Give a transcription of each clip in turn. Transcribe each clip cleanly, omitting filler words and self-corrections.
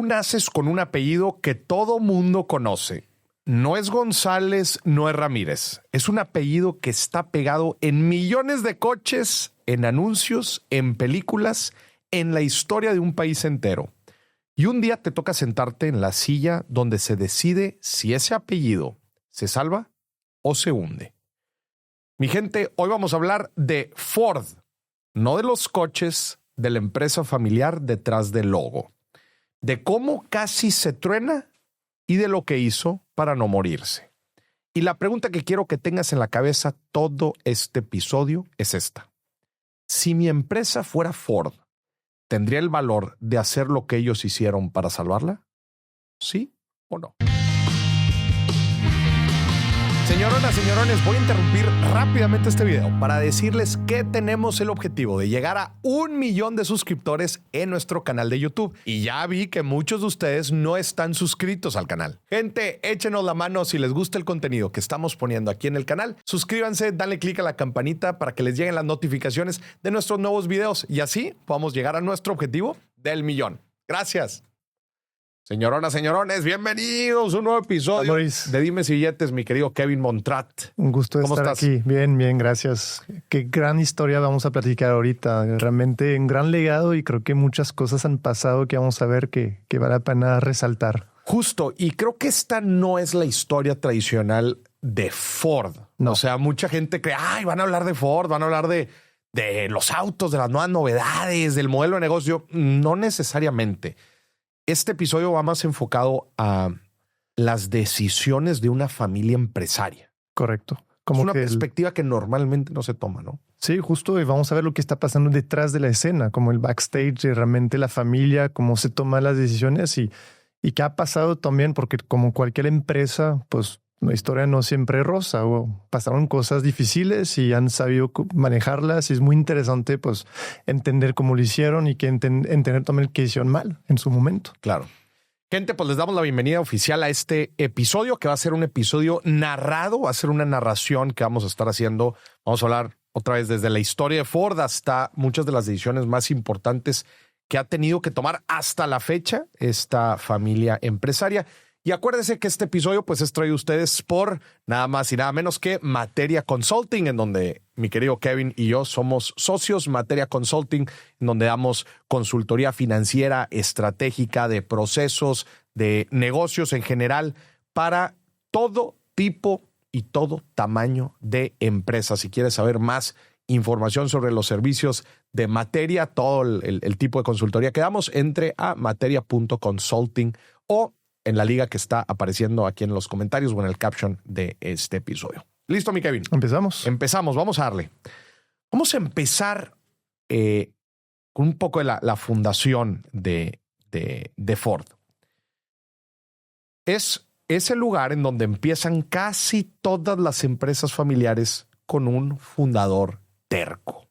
Tú naces con un apellido que todo mundo conoce. No es González, no es Ramírez. Es un apellido que está pegado en millones de coches, en anuncios, en películas, en la historia de un país entero. Y un día te toca sentarte en la silla donde se decide si ese apellido se salva o se hunde. Mi gente, hoy vamos a hablar de Ford, no de los coches de la empresa familiar detrás del logo, de cómo casi se truena y de lo que hizo para no morirse. Y la pregunta que quiero que tengas en la cabeza todo este episodio es esta. Si mi empresa fuera Ford, ¿tendría el valor de hacer lo que ellos hicieron para salvarla? ¿Sí o no? Señoronas, señorones, voy a interrumpir rápidamente este video para decirles que tenemos el objetivo de llegar a 1 millón de suscriptores en nuestro canal de YouTube. Y ya vi que muchos de ustedes no están suscritos al canal. Gente, échenos la mano si les gusta el contenido que estamos poniendo aquí en el canal. Suscríbanse, dale click a la campanita para que les lleguen las notificaciones de nuestros nuevos videos y así podamos llegar a nuestro objetivo del 1 millón. Gracias. Señoronas, señorones, bienvenidos a un nuevo episodio de Dimes y Billetes, mi querido Kevin Montrat. Un gusto estar estás? Aquí. Bien, bien, gracias. Qué gran historia vamos a platicar ahorita. Realmente un gran legado y creo que muchas cosas han pasado que vamos a ver que vale la pena resaltar. Justo, y creo que esta no es la historia tradicional de Ford. No. O sea, mucha gente cree, ay, van a hablar de Ford, van a hablar de los autos, de las nuevas novedades, del modelo de negocio. No necesariamente. Este episodio va más enfocado a las decisiones de una familia empresaria. Correcto. Es una perspectiva que normalmente no se toma, ¿no? Sí, justo. Y vamos a ver lo que está pasando detrás de la escena, como el backstage y realmente la familia, cómo se toman las decisiones y qué ha pasado también, porque como cualquier empresa, pues la historia no siempre es rosa, o pasaron cosas difíciles y han sabido manejarlas y es muy interesante pues entender cómo lo hicieron y que entender también qué hicieron mal en su momento. Claro. Gente, pues les damos la bienvenida oficial a este episodio que va a ser un episodio narrado, va a ser una narración que vamos a estar haciendo. Vamos a hablar otra vez desde la historia de Ford hasta muchas de las decisiones más importantes que ha tenido que tomar hasta la fecha esta familia empresaria. Y acuérdense que este episodio pues es traído a ustedes por nada más y nada menos que Materia Consulting, en donde mi querido Kevin y yo somos socios. Materia Consulting, en donde damos consultoría financiera, estratégica, de procesos, de negocios en general para todo tipo y todo tamaño de empresas. Si quieres saber más información sobre los servicios de Materia, todo el tipo de consultoría que damos, entre a materia.consulting o en la liga que está apareciendo aquí en los comentarios o en el caption de este episodio. ¿Listo, mi Kevin? Empezamos. Vamos a darle. Vamos a empezar con un poco de la fundación de Ford. Es el lugar en donde empiezan casi todas las empresas familiares con un fundador terco.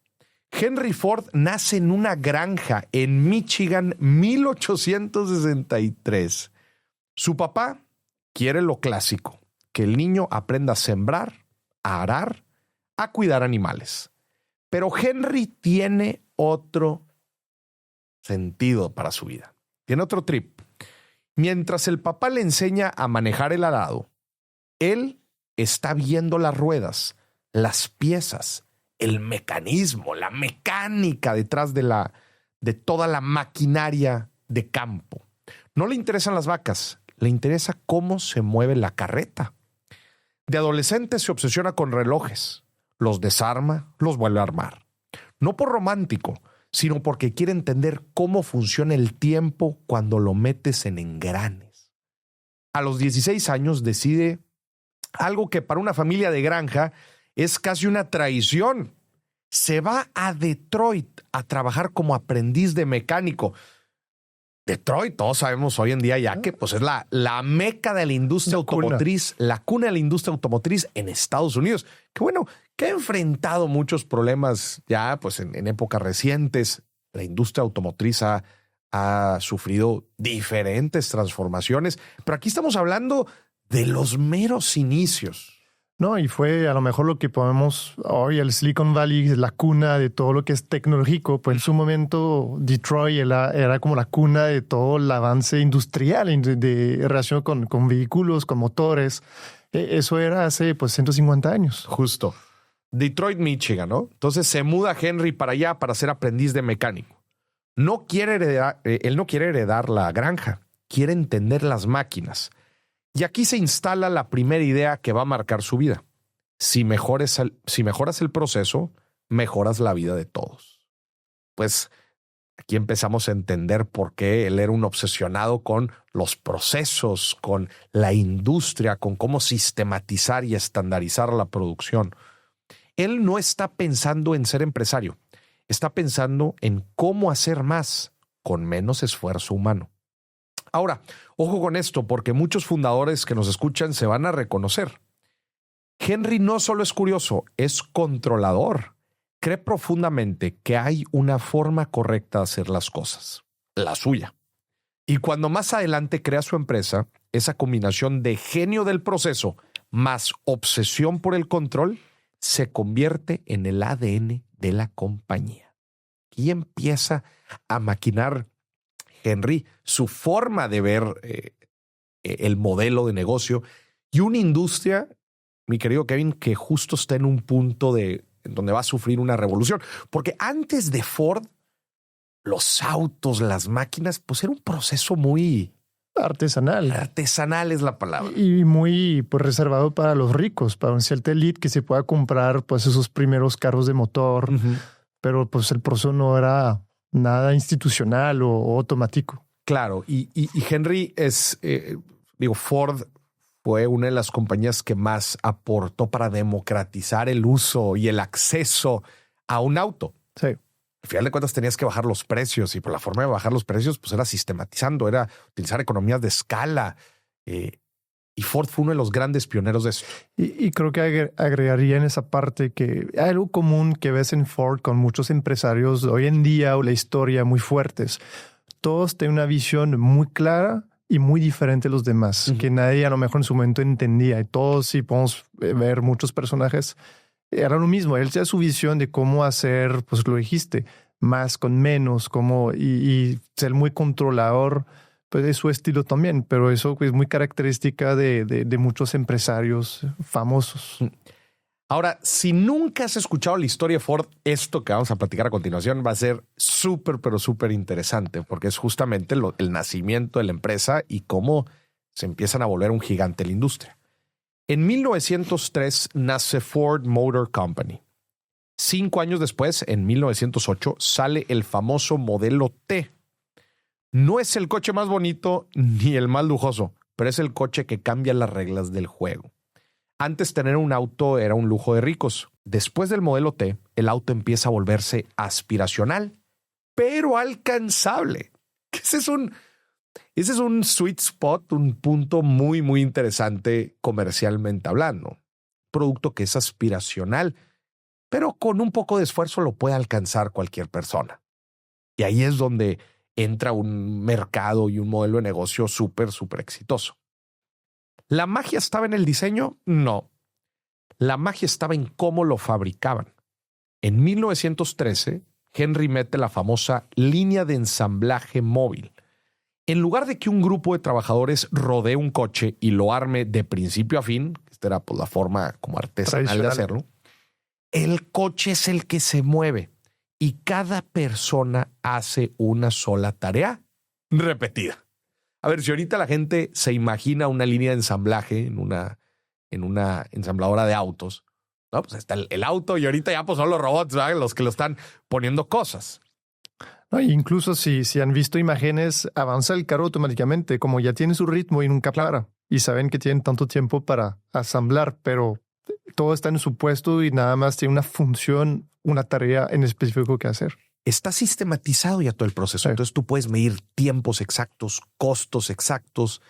Henry Ford nace en una granja en Michigan, 1863. Su papá quiere lo clásico, que el niño aprenda a sembrar, a arar, a cuidar animales. Pero Henry tiene otro sentido para su vida. Tiene otro trip. Mientras el papá le enseña a manejar el arado, él está viendo las ruedas, las piezas, el mecanismo, la mecánica detrás de toda la maquinaria de campo. No le interesan las vacas, le interesa cómo se mueve la carreta. De adolescente se obsesiona con relojes, los desarma, los vuelve a armar. No por romántico, sino porque quiere entender cómo funciona el tiempo cuando lo metes en engranes. A los 16 años decide algo que para una familia de granja es casi una traición. Se va a Detroit a trabajar como aprendiz de mecánico. Detroit, todos sabemos hoy en día ya que pues es la meca de la industria automotriz, la cuna de la industria automotriz en Estados Unidos. Que bueno, que ha enfrentado muchos problemas ya pues en épocas recientes. La industria automotriz ha sufrido diferentes transformaciones, pero aquí estamos hablando de los meros inicios. No, y fue a lo mejor lo que podemos hoy, el Silicon Valley, la cuna de todo lo que es tecnológico. Pues en su momento Detroit era como la cuna de todo el avance industrial de relación con vehículos, con motores. Eso era hace pues 150 años. Justo. Detroit, Michigan, ¿no? Entonces se muda Henry para allá para ser aprendiz de mecánico. Él no quiere heredar la granja, quiere entender las máquinas. Y aquí se instala la primera idea que va a marcar su vida. Si mejoras el proceso, mejoras la vida de todos. Pues aquí empezamos a entender por qué él era un obsesionado con los procesos, con la industria, con cómo sistematizar y estandarizar la producción. Él no está pensando en ser empresario, está pensando en cómo hacer más con menos esfuerzo humano. Ahora, ojo con esto, porque muchos fundadores que nos escuchan se van a reconocer. Henry no solo es curioso, es controlador. Cree profundamente que hay una forma correcta de hacer las cosas, la suya. Y cuando más adelante crea su empresa, esa combinación de genio del proceso más obsesión por el control se convierte en el ADN de la compañía. Y empieza a maquinar Henry su forma de ver el modelo de negocio y una industria, mi querido Kevin, que justo está en un punto en donde va a sufrir una revolución. Porque antes de Ford, los autos, las máquinas, pues era un proceso muy artesanal. Artesanal es la palabra. Y muy pues, reservado para los ricos, para un cierto elite que se pueda comprar pues esos primeros carros de motor. Uh-huh. Pero pues el proceso no era nada institucional o automático. Claro, y Henry Ford fue una de las compañías que más aportó para democratizar el uso y el acceso a un auto. Sí. Al final de cuentas tenías que bajar los precios y por la forma de bajar los precios pues era sistematizando, era utilizar economías de escala. Y Ford fue uno de los grandes pioneros de eso. Y creo que agregaría en esa parte que hay algo común que ves en Ford con muchos empresarios hoy en día o la historia muy fuertes. Todos tienen una visión muy clara y muy diferente a los demás, uh-huh. que nadie a lo mejor en su momento entendía. Y todos, si podemos ver muchos personajes, era lo mismo. Él tenía su visión de cómo hacer, pues lo dijiste, más con menos, y ser muy controlador. Pues es su estilo también, pero eso es muy característica de muchos empresarios famosos. Ahora, si nunca has escuchado la historia de Ford, esto que vamos a platicar a continuación va a ser súper, pero súper interesante, porque es justamente el nacimiento de la empresa y cómo se empiezan a volver un gigante en la industria. En 1903 nace Ford Motor Company. 5 años después, en 1908, sale el famoso modelo T. No es el coche más bonito ni el más lujoso, pero es el coche que cambia las reglas del juego. Antes tener un auto era un lujo de ricos. Después del modelo T, el auto empieza a volverse aspiracional, pero alcanzable. Ese es un sweet spot, un punto muy, muy interesante comercialmente hablando. Producto que es aspiracional, pero con un poco de esfuerzo lo puede alcanzar cualquier persona. Y ahí es donde entra un mercado y un modelo de negocio súper, súper exitoso. ¿La magia estaba en el diseño? No. La magia estaba en cómo lo fabricaban. En 1913, Henry mete la famosa línea de ensamblaje móvil. En lugar de que un grupo de trabajadores rodee un coche y lo arme de principio a fin, esta era pues, la forma como artesanal de hacerlo, el coche es el que se mueve. Y cada persona hace una sola tarea repetida. A ver, si ahorita la gente se imagina una línea de ensamblaje en una ensambladora de autos, ¿no? Pues está el auto y ahorita ya pues son los robots, ¿verdad? Los que lo están poniendo cosas. No, incluso si han visto imágenes, avanza el carro automáticamente, como ya tiene su ritmo y nunca para. Y saben que tienen tanto tiempo para asamblar, pero todo está en su puesto y nada más tiene una función, una tarea en específico que hacer. Está sistematizado ya todo el proceso. Sí. Entonces tú puedes medir tiempos exactos, costos exactos,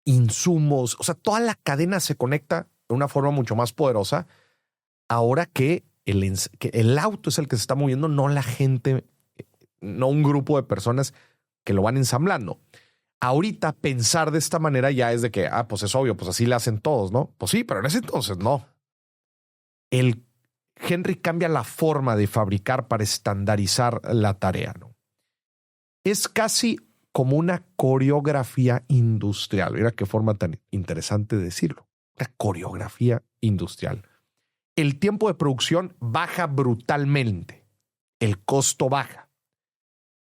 insumos. O sea, toda la cadena se conecta de una forma mucho más poderosa ahora que el auto es el que se está moviendo, no la gente, no un grupo de personas que lo van ensamblando. Ahorita pensar de esta manera ya es de que, pues es obvio, pues así le hacen todos, ¿no? Pues sí, pero en ese entonces no. Henry cambia la forma de fabricar para estandarizar la tarea, ¿no? Es casi como una coreografía industrial. Mira qué forma tan interesante de decirlo. Una coreografía industrial. El tiempo de producción baja brutalmente. El costo baja.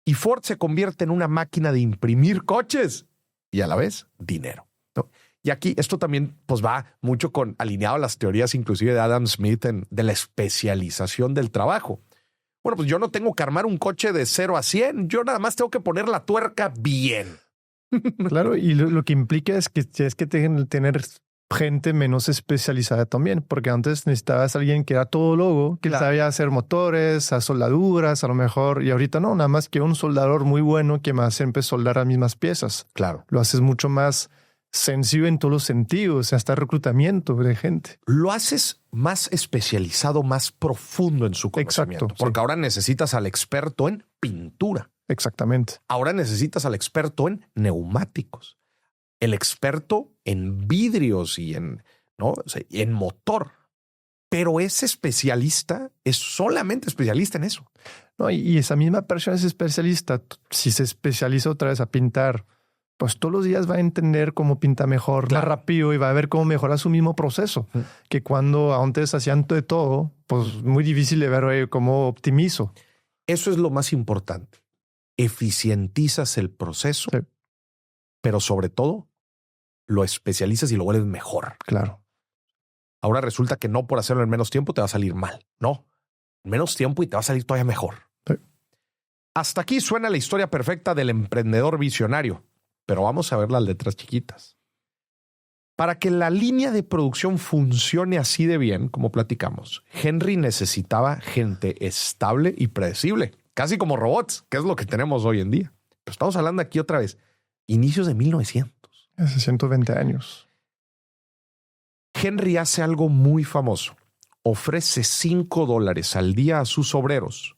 Y Ford se convierte en una máquina de imprimir coches y a la vez dinero, ¿no? Y aquí esto también pues va mucho alineado a las teorías inclusive de Adam Smith de la especialización del trabajo. Bueno, pues yo no tengo que armar un coche de 0 a 100. Yo nada más tengo que poner la tuerca bien. Claro, y lo que implica es que tienes que tener gente menos especializada también, porque antes necesitabas a alguien que era todólogo, que sabía hacer motores, a soldaduras, a lo mejor, y ahorita no, nada más que un soldador muy bueno que más siempre soldar las mismas piezas. Claro. Lo haces mucho más sencillo en todos los sentidos, hasta reclutamiento de gente. Lo haces más especializado, más profundo en su conocimiento. Exacto, porque ahora necesitas al experto en pintura. Exactamente. Ahora necesitas al experto en neumáticos, el experto en vidrios y ¿no? O sea, en motor. Pero ese especialista es solamente especialista en eso. No, y esa misma persona es especialista. Si se especializa otra vez a pintar, pues todos los días va a entender cómo pinta mejor, más rápido, y va a ver cómo mejora su mismo proceso. Que cuando antes hacían de todo, pues muy difícil de ver cómo optimizo. Eso es lo más importante. Eficientizas el proceso, sí, pero sobre todo lo especializas y lo vuelves mejor. Claro. Ahora resulta que no por hacerlo en menos tiempo te va a salir mal. No, menos tiempo y te va a salir todavía mejor. Sí. Hasta aquí suena la historia perfecta del emprendedor visionario, pero vamos a ver las letras chiquitas. Para que la línea de producción funcione así de bien, como platicamos, Henry necesitaba gente estable y predecible, casi como robots, que es lo que tenemos hoy en día. Pero estamos hablando aquí otra vez, inicios de 1900. Hace 120 años. Henry hace algo muy famoso. Ofrece $5 al día a sus obreros.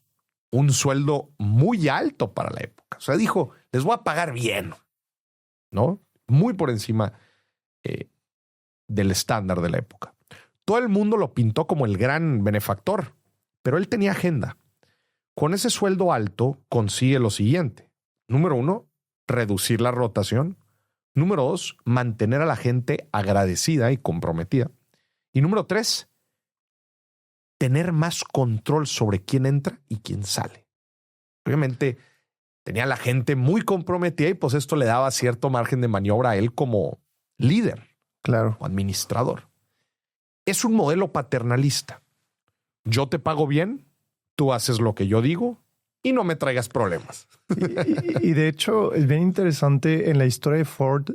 Un sueldo muy alto para la época. O sea, dijo, les voy a pagar bien, ¿no? Muy por encima del estándar de la época. Todo el mundo lo pintó como el gran benefactor, pero él tenía agenda. Con ese sueldo alto consigue lo siguiente. Número 1, reducir la rotación. Número 2, mantener a la gente agradecida y comprometida. Y número 3, tener más control sobre quién entra y quién sale. Obviamente tenía a la gente muy comprometida y pues esto le daba cierto margen de maniobra a él como líder, claro, o administrador. Es un modelo paternalista. Yo te pago bien, tú haces lo que yo digo y no me traigas problemas. Y de hecho, es bien interesante en la historia de Ford.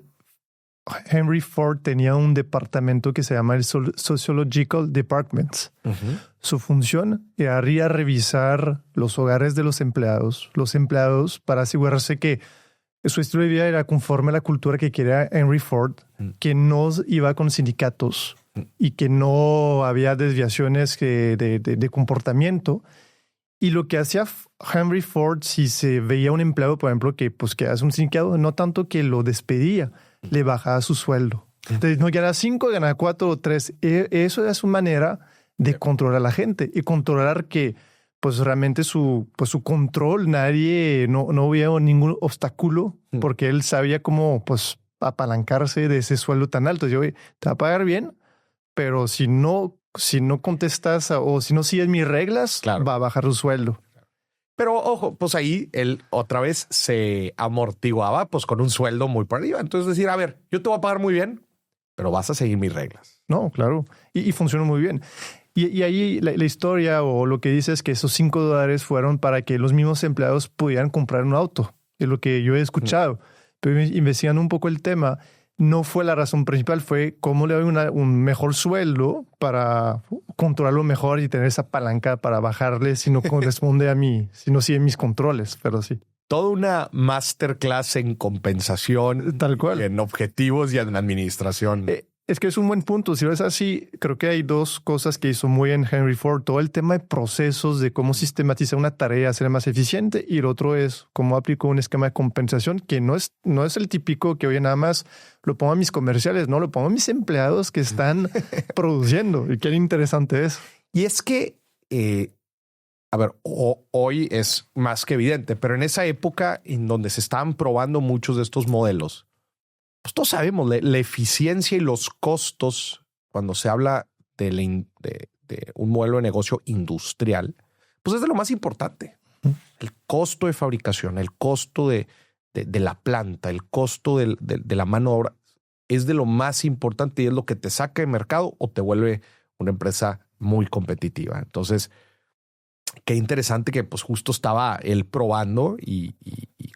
Henry Ford tenía un departamento que se llama el Sociological Department. Su función era ir a revisar los hogares de los empleados para asegurarse que su estilo de vida era conforme a la cultura que quería Henry Ford, que no iba con sindicatos y que no había desviaciones de comportamiento. Y lo que hacía Henry Ford, si se veía un empleado, por ejemplo, que hace un sindicato, no tanto que lo despedía, le bajaba su sueldo. Entonces, no ganaba 5, ganaba 4 o 3. Eso era su manera de controlar a la gente y controlar que pues realmente su control, nadie, no había ningún obstáculo porque él sabía cómo pues apalancarse de ese sueldo tan alto. Yo, te va a pagar bien, pero si no contestas o si no sigues mis reglas, claro, va a bajar su sueldo. Pero ojo, pues ahí él otra vez se amortiguaba pues con un sueldo muy por arriba. Entonces decir, a ver, yo te voy a pagar muy bien, pero vas a seguir mis reglas. No, claro. Y funcionó muy bien. Y ahí la historia o lo que dice es que esos $5 fueron para que los mismos empleados pudieran comprar un auto. Es lo que yo he escuchado. Pero investigando un poco el tema, no fue la razón principal, fue cómo le doy un mejor sueldo para controlarlo mejor y tener esa palanca para bajarle si no corresponde a mí, si no sigue mis controles, pero sí. Toda una masterclass en compensación, tal cual, en objetivos y en administración. Es que es un buen punto. Si lo es así, creo que hay dos cosas que hizo muy bien Henry Ford. Todo el tema de procesos, de cómo sistematizar una tarea, hacerla más eficiente. Y el otro es cómo aplicó un esquema de compensación que no es el típico que, oye, nada más lo pongo a mis comerciales, no, lo pongo a mis empleados que están produciendo. Y qué interesante es. Y es que, a ver, hoy es más que evidente, pero en esa época en donde se estaban probando muchos de estos modelos, pues todos sabemos la eficiencia y los costos cuando se habla de un modelo de negocio industrial, pues es de lo más importante. El costo de fabricación, el costo de la planta, el costo de la mano de obra es de lo más importante y es lo que te saca de mercado o te vuelve una empresa muy competitiva. Entonces, qué interesante que pues justo estaba él probando y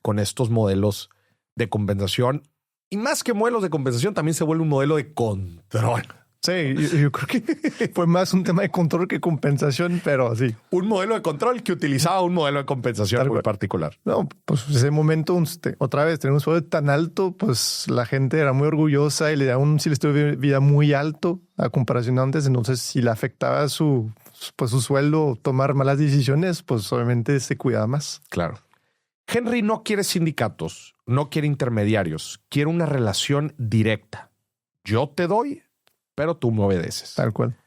con estos modelos de compensación. Y más que modelos de compensación, también se vuelve un modelo de control. Sí, yo creo que fue más un tema de control que compensación, pero sí. Un modelo de control que utilizaba un modelo de compensación muy particular. No, pues ese momento, otra vez, tener un sueldo tan alto, pues la gente era muy orgullosa y le daba un estilo de vida muy alto a comparación antes. Entonces, si le afectaba su sueldo tomar malas decisiones, pues obviamente se cuidaba más. Claro. Henry no quiere sindicatos, no quiere intermediarios, quiere una relación directa. Yo te doy, pero tú me obedeces. Tal cual.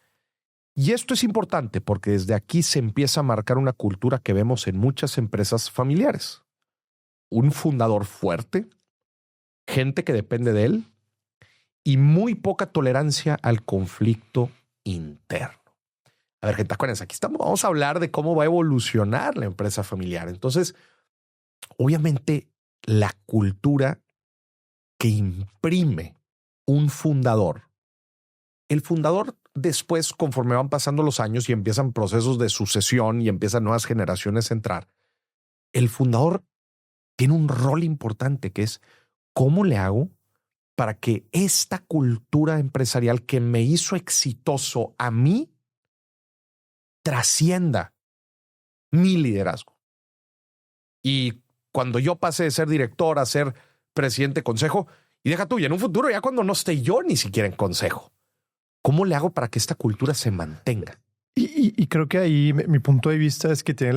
Y esto es importante porque desde aquí se empieza a marcar una cultura que vemos en muchas empresas familiares. Un fundador fuerte, gente que depende de él y muy poca tolerancia al conflicto interno. A ver, gente, acuérdense, aquí vamos a hablar de cómo va a evolucionar la empresa familiar. Entonces, obviamente, la cultura que imprime un fundador, el fundador después, conforme van pasando los años y empiezan procesos de sucesión y empiezan nuevas generaciones a entrar, el fundador tiene un rol importante que es ¿cómo le hago para que esta cultura empresarial que me hizo exitoso a mí trascienda mi liderazgo? Y cuando yo pase de ser director a ser presidente de consejo, y deja tú, y en un futuro ya cuando no esté yo ni siquiera en consejo, ¿cómo le hago para que esta cultura se mantenga? Y creo que ahí mi punto de vista es que tiene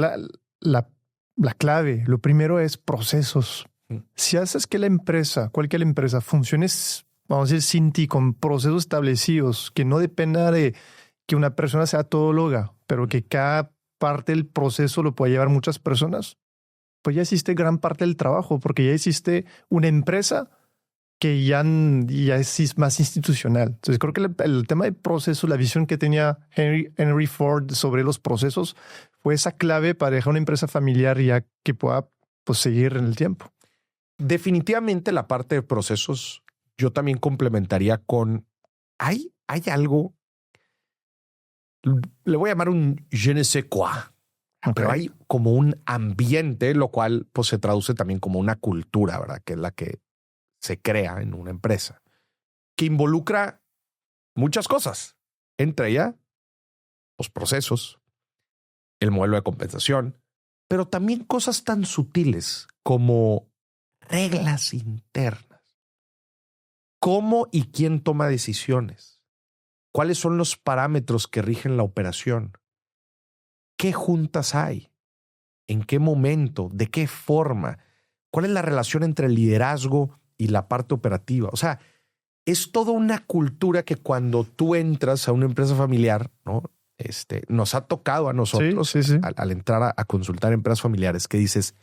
la clave. Lo primero es procesos. Si haces que la empresa, cualquier empresa, funcione, vamos a decir, sin ti, con procesos establecidos, que no dependa de que una persona sea todóloga, pero que cada parte del proceso lo pueda llevar muchas personas, pues ya hiciste gran parte del trabajo, porque ya hiciste una empresa que ya es más institucional. Entonces creo que el tema de procesos, la visión que tenía Henry Ford sobre los procesos fue esa clave para dejar una empresa familiar ya que pueda pues, seguir en el tiempo. Definitivamente la parte de procesos yo también complementaría con hay algo, le voy a llamar un je ne sais quoi, okay, pero hay como un ambiente, lo cual pues se traduce también como una cultura, ¿verdad? Que es la que se crea en una empresa, que involucra muchas cosas, entre ellas los procesos, el modelo de compensación, pero también cosas tan sutiles como reglas internas. ¿Cómo y quién toma decisiones? ¿Cuáles son los parámetros que rigen la operación? ¿Qué juntas hay? ¿En qué momento? ¿De qué forma? ¿Cuál es la relación entre el liderazgo y la parte operativa? O sea, es toda una cultura que cuando tú entras a una empresa familiar, ¿no? Nos ha tocado a nosotros sí. Al entrar a consultar empresas familiares que dices,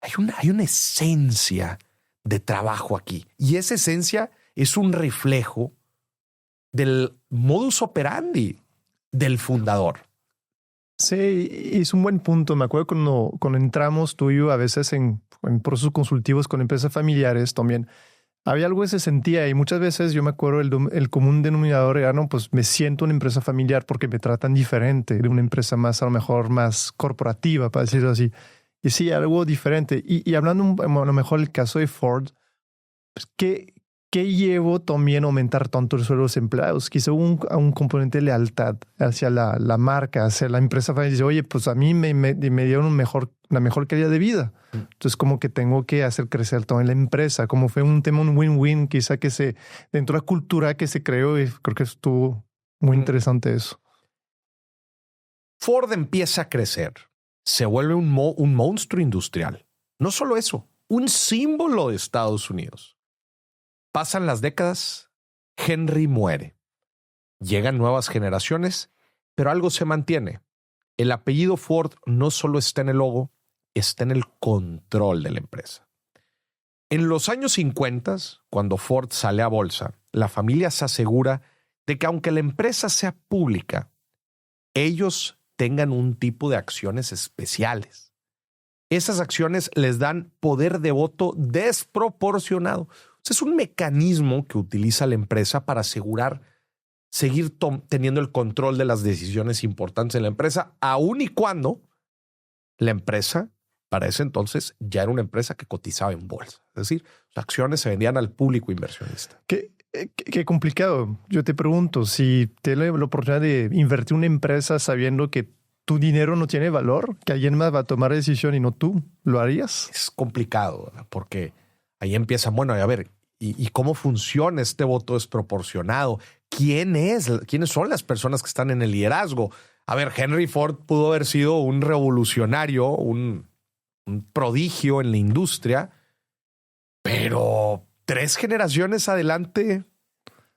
hay una esencia de trabajo aquí. Y esa esencia es un reflejo del modus operandi del fundador. Sí, es un buen punto. Me acuerdo cuando entramos tú y yo a veces en procesos consultivos con empresas familiares también, había algo que se sentía y muchas veces yo me acuerdo el común denominador era, no, pues me siento una empresa familiar porque me tratan diferente de una empresa más, a lo mejor más corporativa, para decirlo así. Y sí, algo diferente. Y hablando a lo mejor del caso de Ford, pues, ¿qué llevó también a aumentar tanto el sueldo de los empleados? Quizá un componente de lealtad hacia la marca, hacia la empresa. Dice, oye, pues a mí me dieron una mejor calidad de vida. Entonces, como que tengo que hacer crecer también la empresa. Como fue un tema, un win-win, quizá dentro de la cultura que se creó, y creo que estuvo muy interesante eso. Ford empieza a crecer. Se vuelve un monstruo industrial. No solo eso, un símbolo de Estados Unidos. Pasan las décadas, Henry muere. Llegan nuevas generaciones, pero algo se mantiene. El apellido Ford no solo está en el logo, está en el control de la empresa. En los años 50, cuando Ford sale a bolsa, la familia se asegura de que aunque la empresa sea pública, ellos tengan un tipo de acciones especiales. Esas acciones les dan poder de voto desproporcionado. Es un mecanismo que utiliza la empresa para asegurar seguir teniendo el control de las decisiones importantes en la empresa, aun y cuando la empresa, para ese entonces, ya era una empresa que cotizaba en bolsa. Es decir, las acciones se vendían al público inversionista. Qué complicado. Yo te pregunto, si tienes la oportunidad de invertir en una empresa sabiendo que tu dinero no tiene valor, que alguien más va a tomar decisión y no tú, ¿lo harías? Es complicado, ¿verdad? Porque ahí empieza, bueno, a ver, ¿y cómo funciona este voto desproporcionado? ¿Quiénes son las personas que están en el liderazgo? A ver, Henry Ford pudo haber sido un revolucionario, un prodigio en la industria, pero 3 generaciones adelante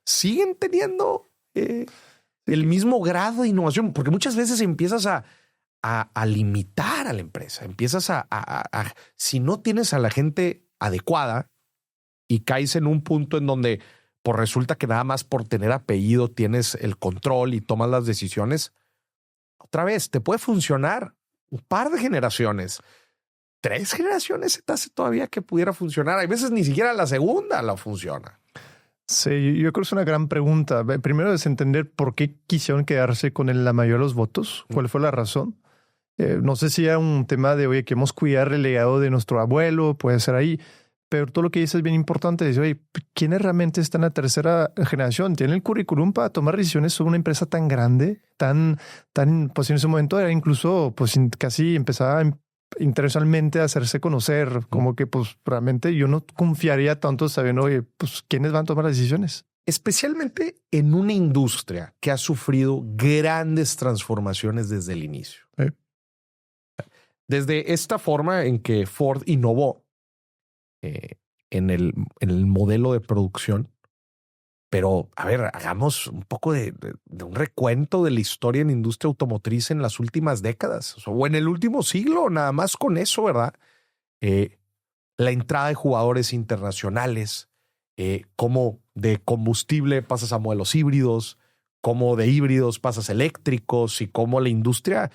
siguen teniendo el mismo grado de innovación, porque muchas veces empiezas a limitar a la empresa, empiezas si no tienes a la gente adecuada y caes en un punto en donde pues resulta que nada más por tener apellido tienes el control y tomas las decisiones, otra vez te puede funcionar un par de generaciones. 3 generaciones se te hace todavía que pudiera funcionar. Hay veces ni siquiera la segunda la funciona. Sí, yo creo que es una gran pregunta. Primero es entender por qué quisieron quedarse con la mayoría de los votos. ¿Cuál fue la razón? No sé si era un tema de, oye, queremos cuidar el legado de nuestro abuelo, puede ser ahí. Pero todo lo que dices es bien importante. Dice, oye, ¿quiénes realmente están en la tercera generación? ¿Tienen el currículum para tomar decisiones sobre una empresa tan grande? Pues en ese momento era incluso, pues casi empezaba internacionalmente a hacerse conocer. Como que, pues realmente yo no confiaría tanto sabiendo, oye, pues ¿quiénes van a tomar las decisiones? Especialmente en una industria que ha sufrido grandes transformaciones desde el inicio. Desde esta forma en que Ford innovó en el modelo de producción. Pero, a ver, hagamos un poco de un recuento de la historia en la industria automotriz en las últimas décadas o en el último siglo, nada más con eso, ¿verdad? La entrada de jugadores internacionales, cómo de combustible pasas a modelos híbridos, cómo de híbridos pasas a eléctricos y cómo la industria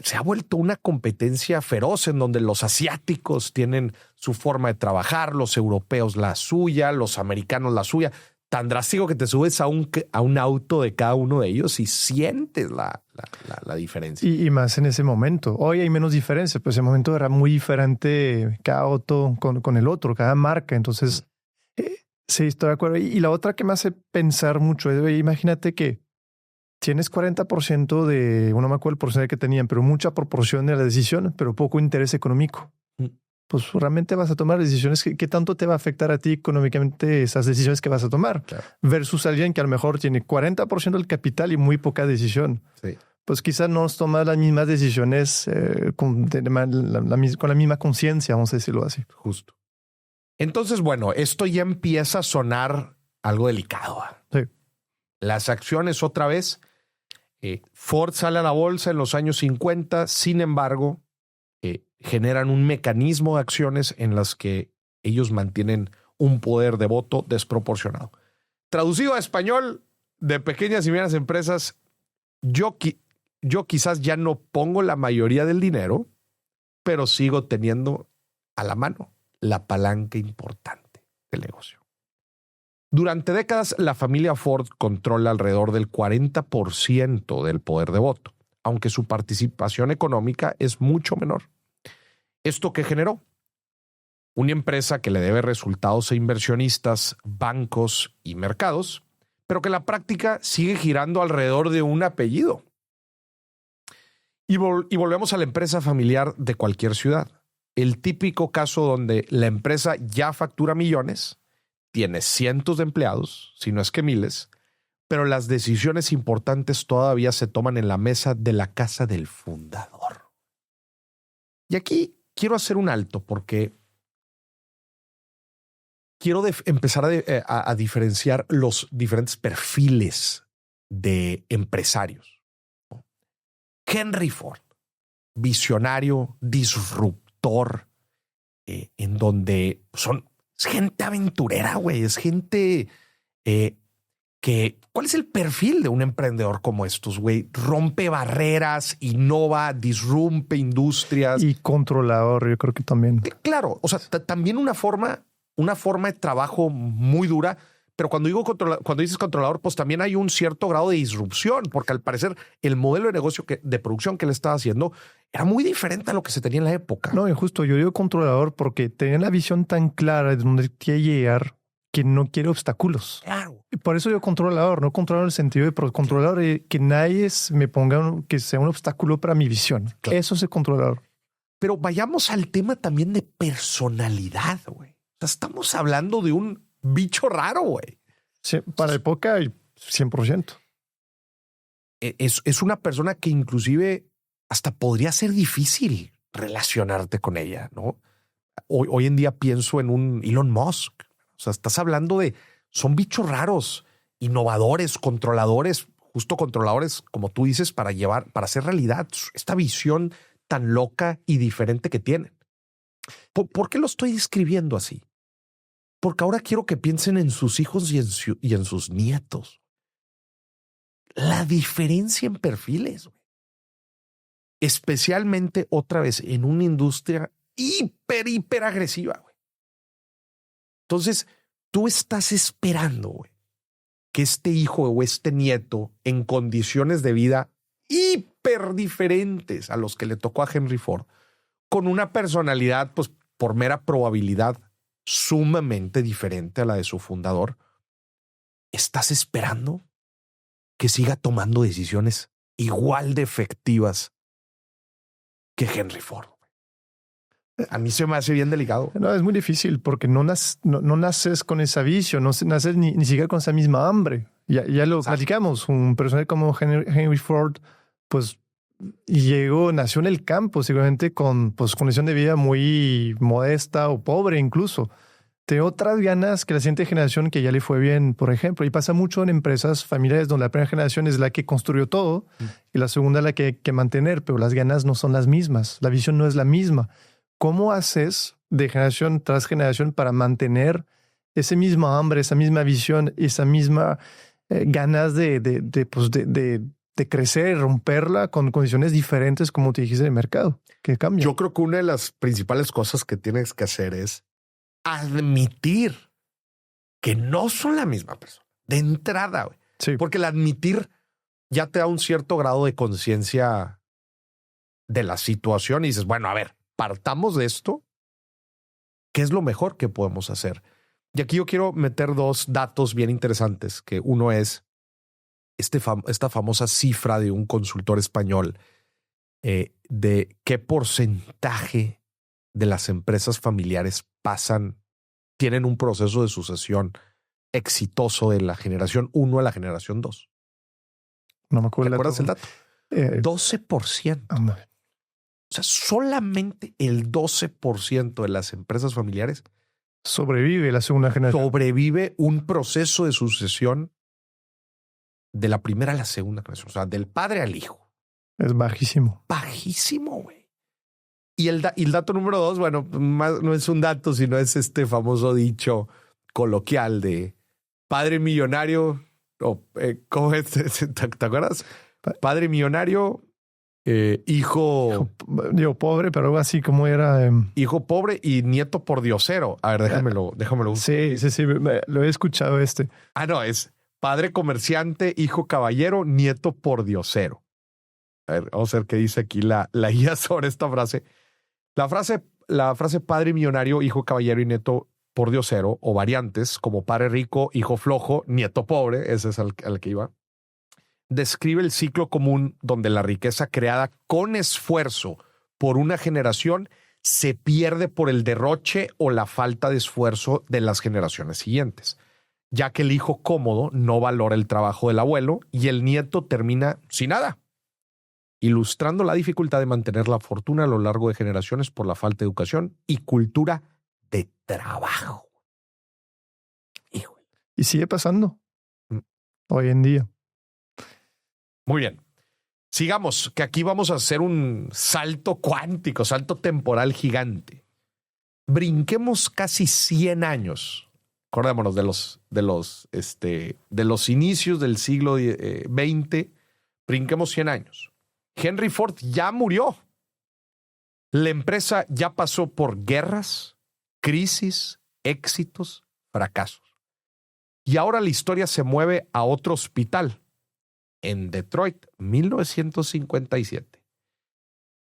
se ha vuelto una competencia feroz en donde los asiáticos tienen su forma de trabajar, los europeos la suya, los americanos la suya. Tan drástico que te subes a un auto de cada uno de ellos y sientes la diferencia. Y más en ese momento. Hoy hay menos diferencia, pero ese momento era muy diferente cada auto con el otro, cada marca. Entonces, sí, estoy de acuerdo. Y la otra que me hace pensar mucho es, imagínate que tienes 40% no me acuerdo el porcentaje que tenían, pero mucha proporción de la decisión, pero poco interés económico. Pues realmente vas a tomar decisiones que tanto te va a afectar a ti económicamente esas decisiones que vas a tomar. Claro. Versus alguien que a lo mejor tiene 40% del capital y muy poca decisión. Sí. Pues quizás no tomas las mismas decisiones con la misma conciencia, vamos a decirlo así. Justo. Entonces, bueno, esto ya empieza a sonar algo delicado. Sí. Las acciones otra vez. Ford sale a la bolsa en los años 50, sin embargo, generan un mecanismo de acciones en las que ellos mantienen un poder de voto desproporcionado. Traducido a español, de pequeñas y medianas empresas, yo quizás ya no pongo la mayoría del dinero, pero sigo teniendo a la mano la palanca importante del negocio. Durante décadas, la familia Ford controla alrededor del 40% del poder de voto, aunque su participación económica es mucho menor. ¿Esto qué generó? Una empresa que le debe resultados a inversionistas, bancos y mercados, pero que en la práctica sigue girando alrededor de un apellido. Y volvemos a la empresa familiar de cualquier ciudad. El típico caso donde la empresa ya factura millones, tiene cientos de empleados, si no es que miles, pero las decisiones importantes todavía se toman en la mesa de la casa del fundador. Y aquí quiero hacer un alto porque quiero empezar a diferenciar los diferentes perfiles de empresarios. Henry Ford, visionario, disruptor, en donde es gente aventurera, güey. Es gente ¿cuál es el perfil de un emprendedor como estos, güey? Rompe barreras, innova, disrumpe industrias. Y controlador, yo creo que también. Claro, o sea, también una forma de trabajo muy dura, pero cuando dices controlador, pues también hay un cierto grado de disrupción, porque al parecer el modelo de negocio de producción que él estaba haciendo era muy diferente a lo que se tenía en la época. No, y justo yo digo controlador porque tenía la visión tan clara de dónde quiere llegar que no quiere obstáculos. Claro. Y por eso yo controlador, no controlador en el sentido de controlador de que nadie me ponga que sea un obstáculo para mi visión. Claro. Eso es el controlador. Pero vayamos al tema también de personalidad, güey. O sea, estamos hablando de un bicho raro, güey. Sí, para la época, 100%. Es una persona que inclusive hasta podría ser difícil relacionarte con ella, ¿no? Hoy en día pienso en un Elon Musk. O sea, estás hablando son bichos raros, innovadores, controladores, justo controladores, como tú dices, para hacer realidad esta visión tan loca y diferente que tienen. ¿Por qué lo estoy describiendo así? Porque ahora quiero que piensen en sus hijos y en sus nietos. La diferencia en perfiles, güey. Especialmente otra vez en una industria hiper agresiva, güey. Entonces, tú estás esperando, güey, que este hijo o este nieto en condiciones de vida hiper diferentes a los que le tocó a Henry Ford, con una personalidad, pues por mera probabilidad, sumamente diferente a la de su fundador, ¿estás esperando que siga tomando decisiones igual de efectivas que Henry Ford? A mí se me hace bien delicado. No, es muy difícil porque no naces con esa visión, no naces ni siquiera con esa misma hambre. Ya lo platicamos. Un personaje como Henry Ford, pues nació en el campo, seguramente con condición de vida muy modesta o pobre incluso. De otras ganas que la siguiente generación que ya le fue bien, por ejemplo. Y pasa mucho en empresas familiares donde la primera generación es la que construyó todo y la segunda la que hay que mantener, pero las ganas no son las mismas. La visión no es la misma. ¿Cómo haces de generación tras generación para mantener ese mismo hambre, esa misma visión, esa misma ganas de crecer, romperla con condiciones diferentes, como te dijiste, de mercado? ¿Qué cambia? Yo creo que una de las principales cosas que tienes que hacer es admitir que no son la misma persona de entrada, güey. Sí. Porque el admitir ya te da un cierto grado de conciencia de la situación y dices, bueno, a ver, partamos de esto. ¿Qué es lo mejor que podemos hacer? Y aquí yo quiero meter dos datos bien interesantes, que uno es esta famosa cifra de un consultor español de qué porcentaje de las empresas familiares tienen un proceso de sucesión exitoso de la generación 1 a la generación 2. No me acuerdo. ¿Te acuerdas el dato? 12%. O sea, solamente el 12% de las empresas familiares sobrevive la segunda generación. Sobrevive un proceso de sucesión de la primera a la segunda generación. O sea, del padre al hijo. Es bajísimo. Bajísimo, güey. Y el dato número 2, bueno, no es un dato, sino es este famoso dicho coloquial de padre millonario, ¿cómo es? ¿Te acuerdas? Padre millonario, hijo pobre, pero algo así como era. Hijo pobre y nieto pordiosero. A ver, déjamelo. Sí, lo he escuchado no, es padre comerciante, hijo caballero, nieto pordiosero. A ver, vamos a ver qué dice aquí la guía sobre esta frase. La frase la frase padre millonario, hijo caballero y nieto pordiosero, o variantes como padre rico, hijo flojo, nieto pobre, ese es al que iba, describe el ciclo común donde la riqueza creada con esfuerzo por una generación se pierde por el derroche o la falta de esfuerzo de las generaciones siguientes, ya que el hijo cómodo no valora el trabajo del abuelo y el nieto termina sin nada, ilustrando la dificultad de mantener la fortuna a lo largo de generaciones por la falta de educación y cultura de trabajo. Híjole. Y sigue pasando hoy en día. Muy bien. Sigamos, que aquí vamos a hacer un salto cuántico, salto temporal gigante. Brinquemos casi 100 años. Acordémonos de los inicios del siglo XX. Brinquemos 100 años. Henry Ford ya murió. La empresa ya pasó por guerras, crisis, éxitos, fracasos. Y ahora la historia se mueve a otro hospital. En Detroit, 1957.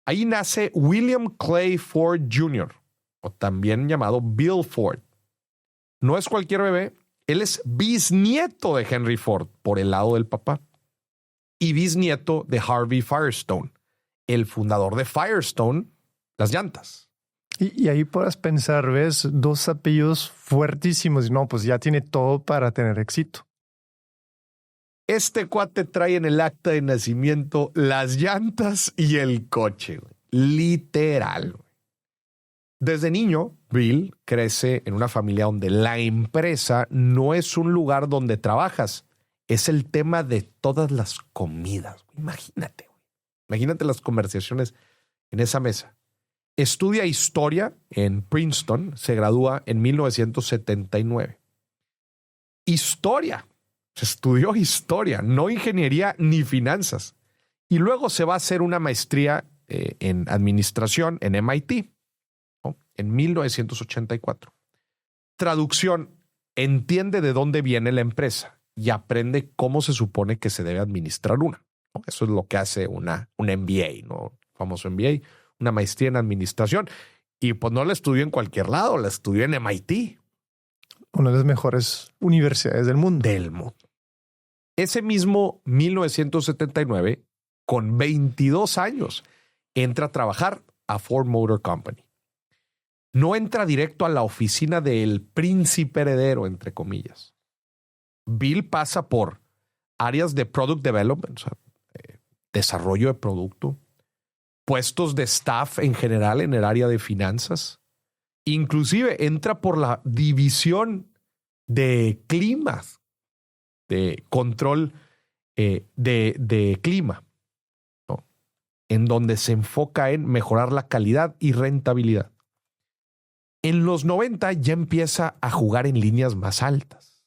Ahí nace William Clay Ford Jr., o también llamado Bill Ford. No es cualquier bebé, él es bisnieto de Henry Ford por el lado del papá y bisnieto de Harvey Firestone, el fundador de Firestone, las llantas. Y ahí puedas pensar, ves, dos apellidos fuertísimos y no, pues ya tiene todo para tener éxito. Este cuate trae en el acta de nacimiento las llantas y el coche, güey. Literal. Güey. Desde niño, Bill crece en una familia donde la empresa no es un lugar donde trabajas, es el tema de todas las comidas. Imagínate, güey. Imagínate las conversaciones en esa mesa. Estudia historia en Princeton, se gradúa en 1979. Historia. Se estudió historia, no ingeniería ni finanzas. Y luego se va a hacer una maestría en administración en MIT, ¿no? En 1984. Traducción, entiende de dónde viene la empresa y aprende cómo se supone que se debe administrar una, ¿no? Eso es lo que hace un MBA, ¿no? Famoso MBA, una maestría en administración. Y pues no la estudió en cualquier lado, la estudió en MIT. Una de las mejores universidades del mundo. Ese mismo 1979, con 22 años, entra a trabajar a Ford Motor Company. No entra directo a la oficina del príncipe heredero, entre comillas. Bill pasa por áreas de product development, o sea, desarrollo de producto, puestos de staff en general en el área de finanzas. Inclusive entra por la división de climas, de control de clima, ¿no? En donde se enfoca en mejorar la calidad y rentabilidad. En los 90 ya empieza a jugar en ligas más altas.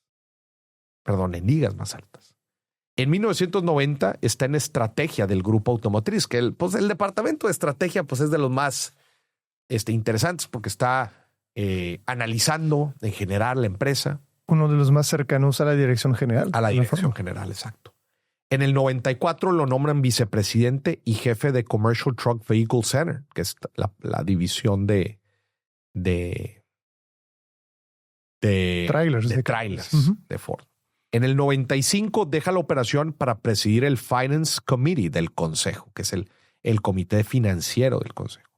En En 1990 está en estrategia del grupo automotriz, que el departamento de estrategia pues, es de los más interesantes porque está analizando en general la empresa. Uno de los más cercanos a la dirección general. A la dirección general, exacto. En el 94 lo nombran vicepresidente y jefe de Commercial Truck Vehicle Center, que es la división de trailers de Ford. En el 95 deja la operación para presidir el Finance Committee del Consejo, que es el comité financiero del Consejo.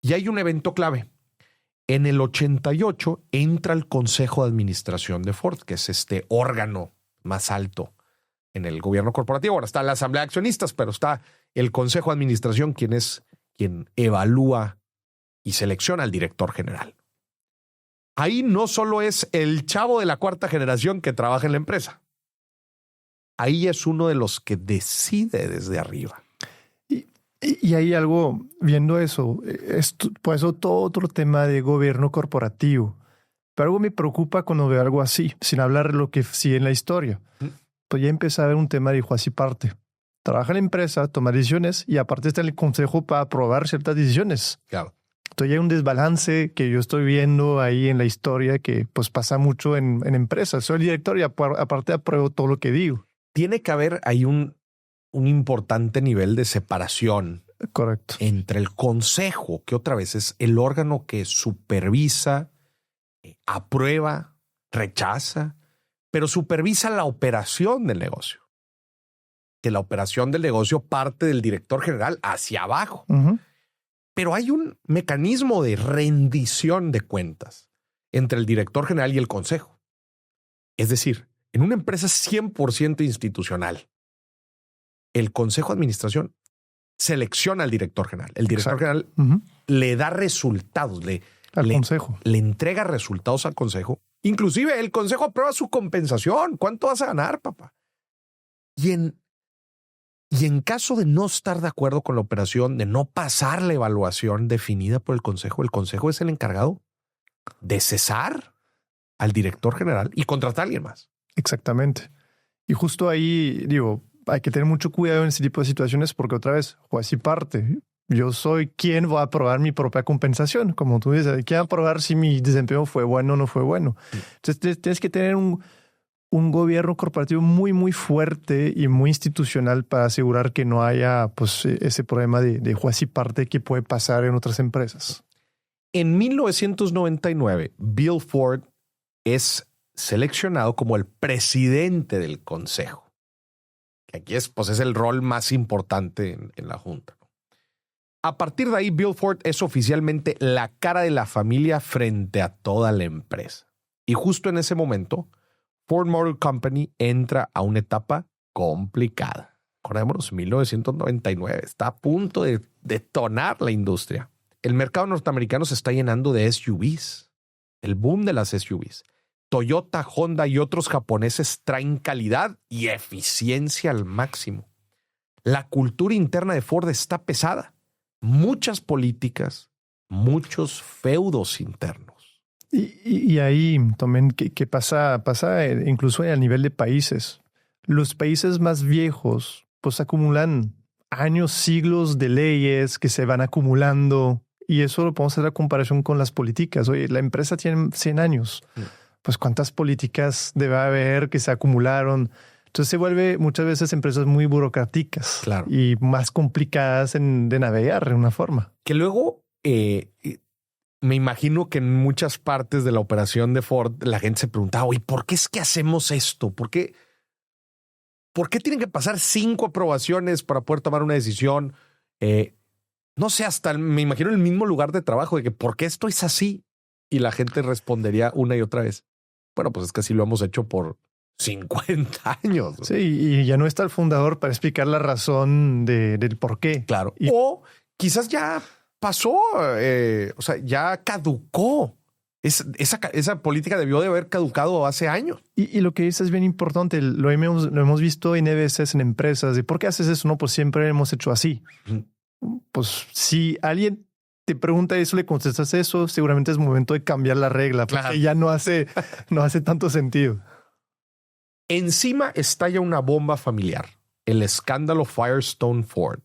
Y hay un evento clave. En el 88 entra el Consejo de Administración de Ford, que es este órgano más alto en el gobierno corporativo. Ahora está la Asamblea de Accionistas, pero está el Consejo de Administración, quien evalúa y selecciona al director general. Ahí no solo es el chavo de la cuarta generación que trabaja en la empresa. Ahí es uno de los que decide desde arriba. Y hay algo, viendo eso, pues todo otro tema de gobierno corporativo. Pero algo me preocupa cuando veo algo así, sin hablar de lo que sigue en la historia. Pues ya empieza a haber un tema de hijo así parte. Trabaja en la empresa, toma decisiones y aparte está en el consejo para aprobar ciertas decisiones. Claro. Entonces hay un desbalance que yo estoy viendo ahí en la historia que pues pasa mucho en empresas. Soy el director y aparte apruebo todo lo que digo. Tiene que haber ahí un importante nivel de separación Correcto. entre el consejo, que otra vez es el órgano que supervisa, aprueba, rechaza, pero supervisa la operación del negocio. Que la operación del negocio parte del director general hacia abajo. Uh-huh. Pero hay un mecanismo de rendición de cuentas entre el director general y el consejo. Es decir, en una empresa 100% institucional, el consejo de administración selecciona al director general. El director general le da resultados, consejo. Le entrega resultados al consejo. Inclusive el consejo aprueba su compensación. ¿Cuánto vas a ganar, papá? Y en caso de no estar de acuerdo con la operación, de no pasar la evaluación definida por el consejo es el encargado de cesar al director general y contratar a alguien más. Exactamente. Y justo ahí, digo, hay que tener mucho cuidado en ese tipo de situaciones porque otra vez, juez y parte. Yo soy quien va a aprobar mi propia compensación. Como tú dices, ¿quién va a aprobar si mi desempeño fue bueno o no fue bueno? Entonces tienes que tener un gobierno corporativo muy, muy fuerte y muy institucional para asegurar que no haya pues, ese problema de juez y parte que puede pasar en otras empresas. En 1999, Bill Ford es seleccionado como el presidente del consejo. Que aquí es el rol más importante en la junta. A partir de ahí, Bill Ford es oficialmente la cara de la familia frente a toda la empresa. Y justo en ese momento, Ford Motor Company entra a una etapa complicada. Acordémonos, 1999. Está a punto de detonar la industria. El mercado norteamericano se está llenando de SUVs. El boom de las SUVs. Toyota, Honda y otros japoneses traen calidad y eficiencia al máximo. La cultura interna de Ford está pesada. Muchas políticas, muchos feudos internos. Y ahí también, ¿qué pasa incluso a nivel de países? Los países más viejos pues acumulan años, siglos de leyes que se van acumulando y eso lo podemos hacer a comparación con las políticas. Oye, la empresa tiene 100 años. Pues cuántas políticas debe haber que se acumularon. Entonces se vuelve muchas veces empresas muy burocráticas, claro, y más complicadas de navegar de una forma. Que luego me imagino que en muchas partes de la operación de Ford la gente se preguntaba, oye, ¿por qué es que hacemos esto? ¿Por qué tienen que pasar 5 aprobaciones para poder tomar una decisión? No sé, hasta me imagino el mismo lugar de trabajo de que ¿por qué esto es así? Y la gente respondería una y otra vez. Bueno, pues es que así lo hemos hecho por 50 años. Sí, y ya no está el fundador para explicar la razón del por qué. Claro. O quizás ya pasó, ya caducó. Esa política debió de haber caducado hace años. Y lo que dices es bien importante. Lo hemos visto en veces en empresas. ¿De por qué haces eso? No, pues siempre hemos hecho así. Pues si alguien te pregunta eso, le contestas eso, seguramente es momento de cambiar la regla, porque claro, ya no hace tanto sentido. Encima estalla una bomba familiar, el escándalo Firestone Ford.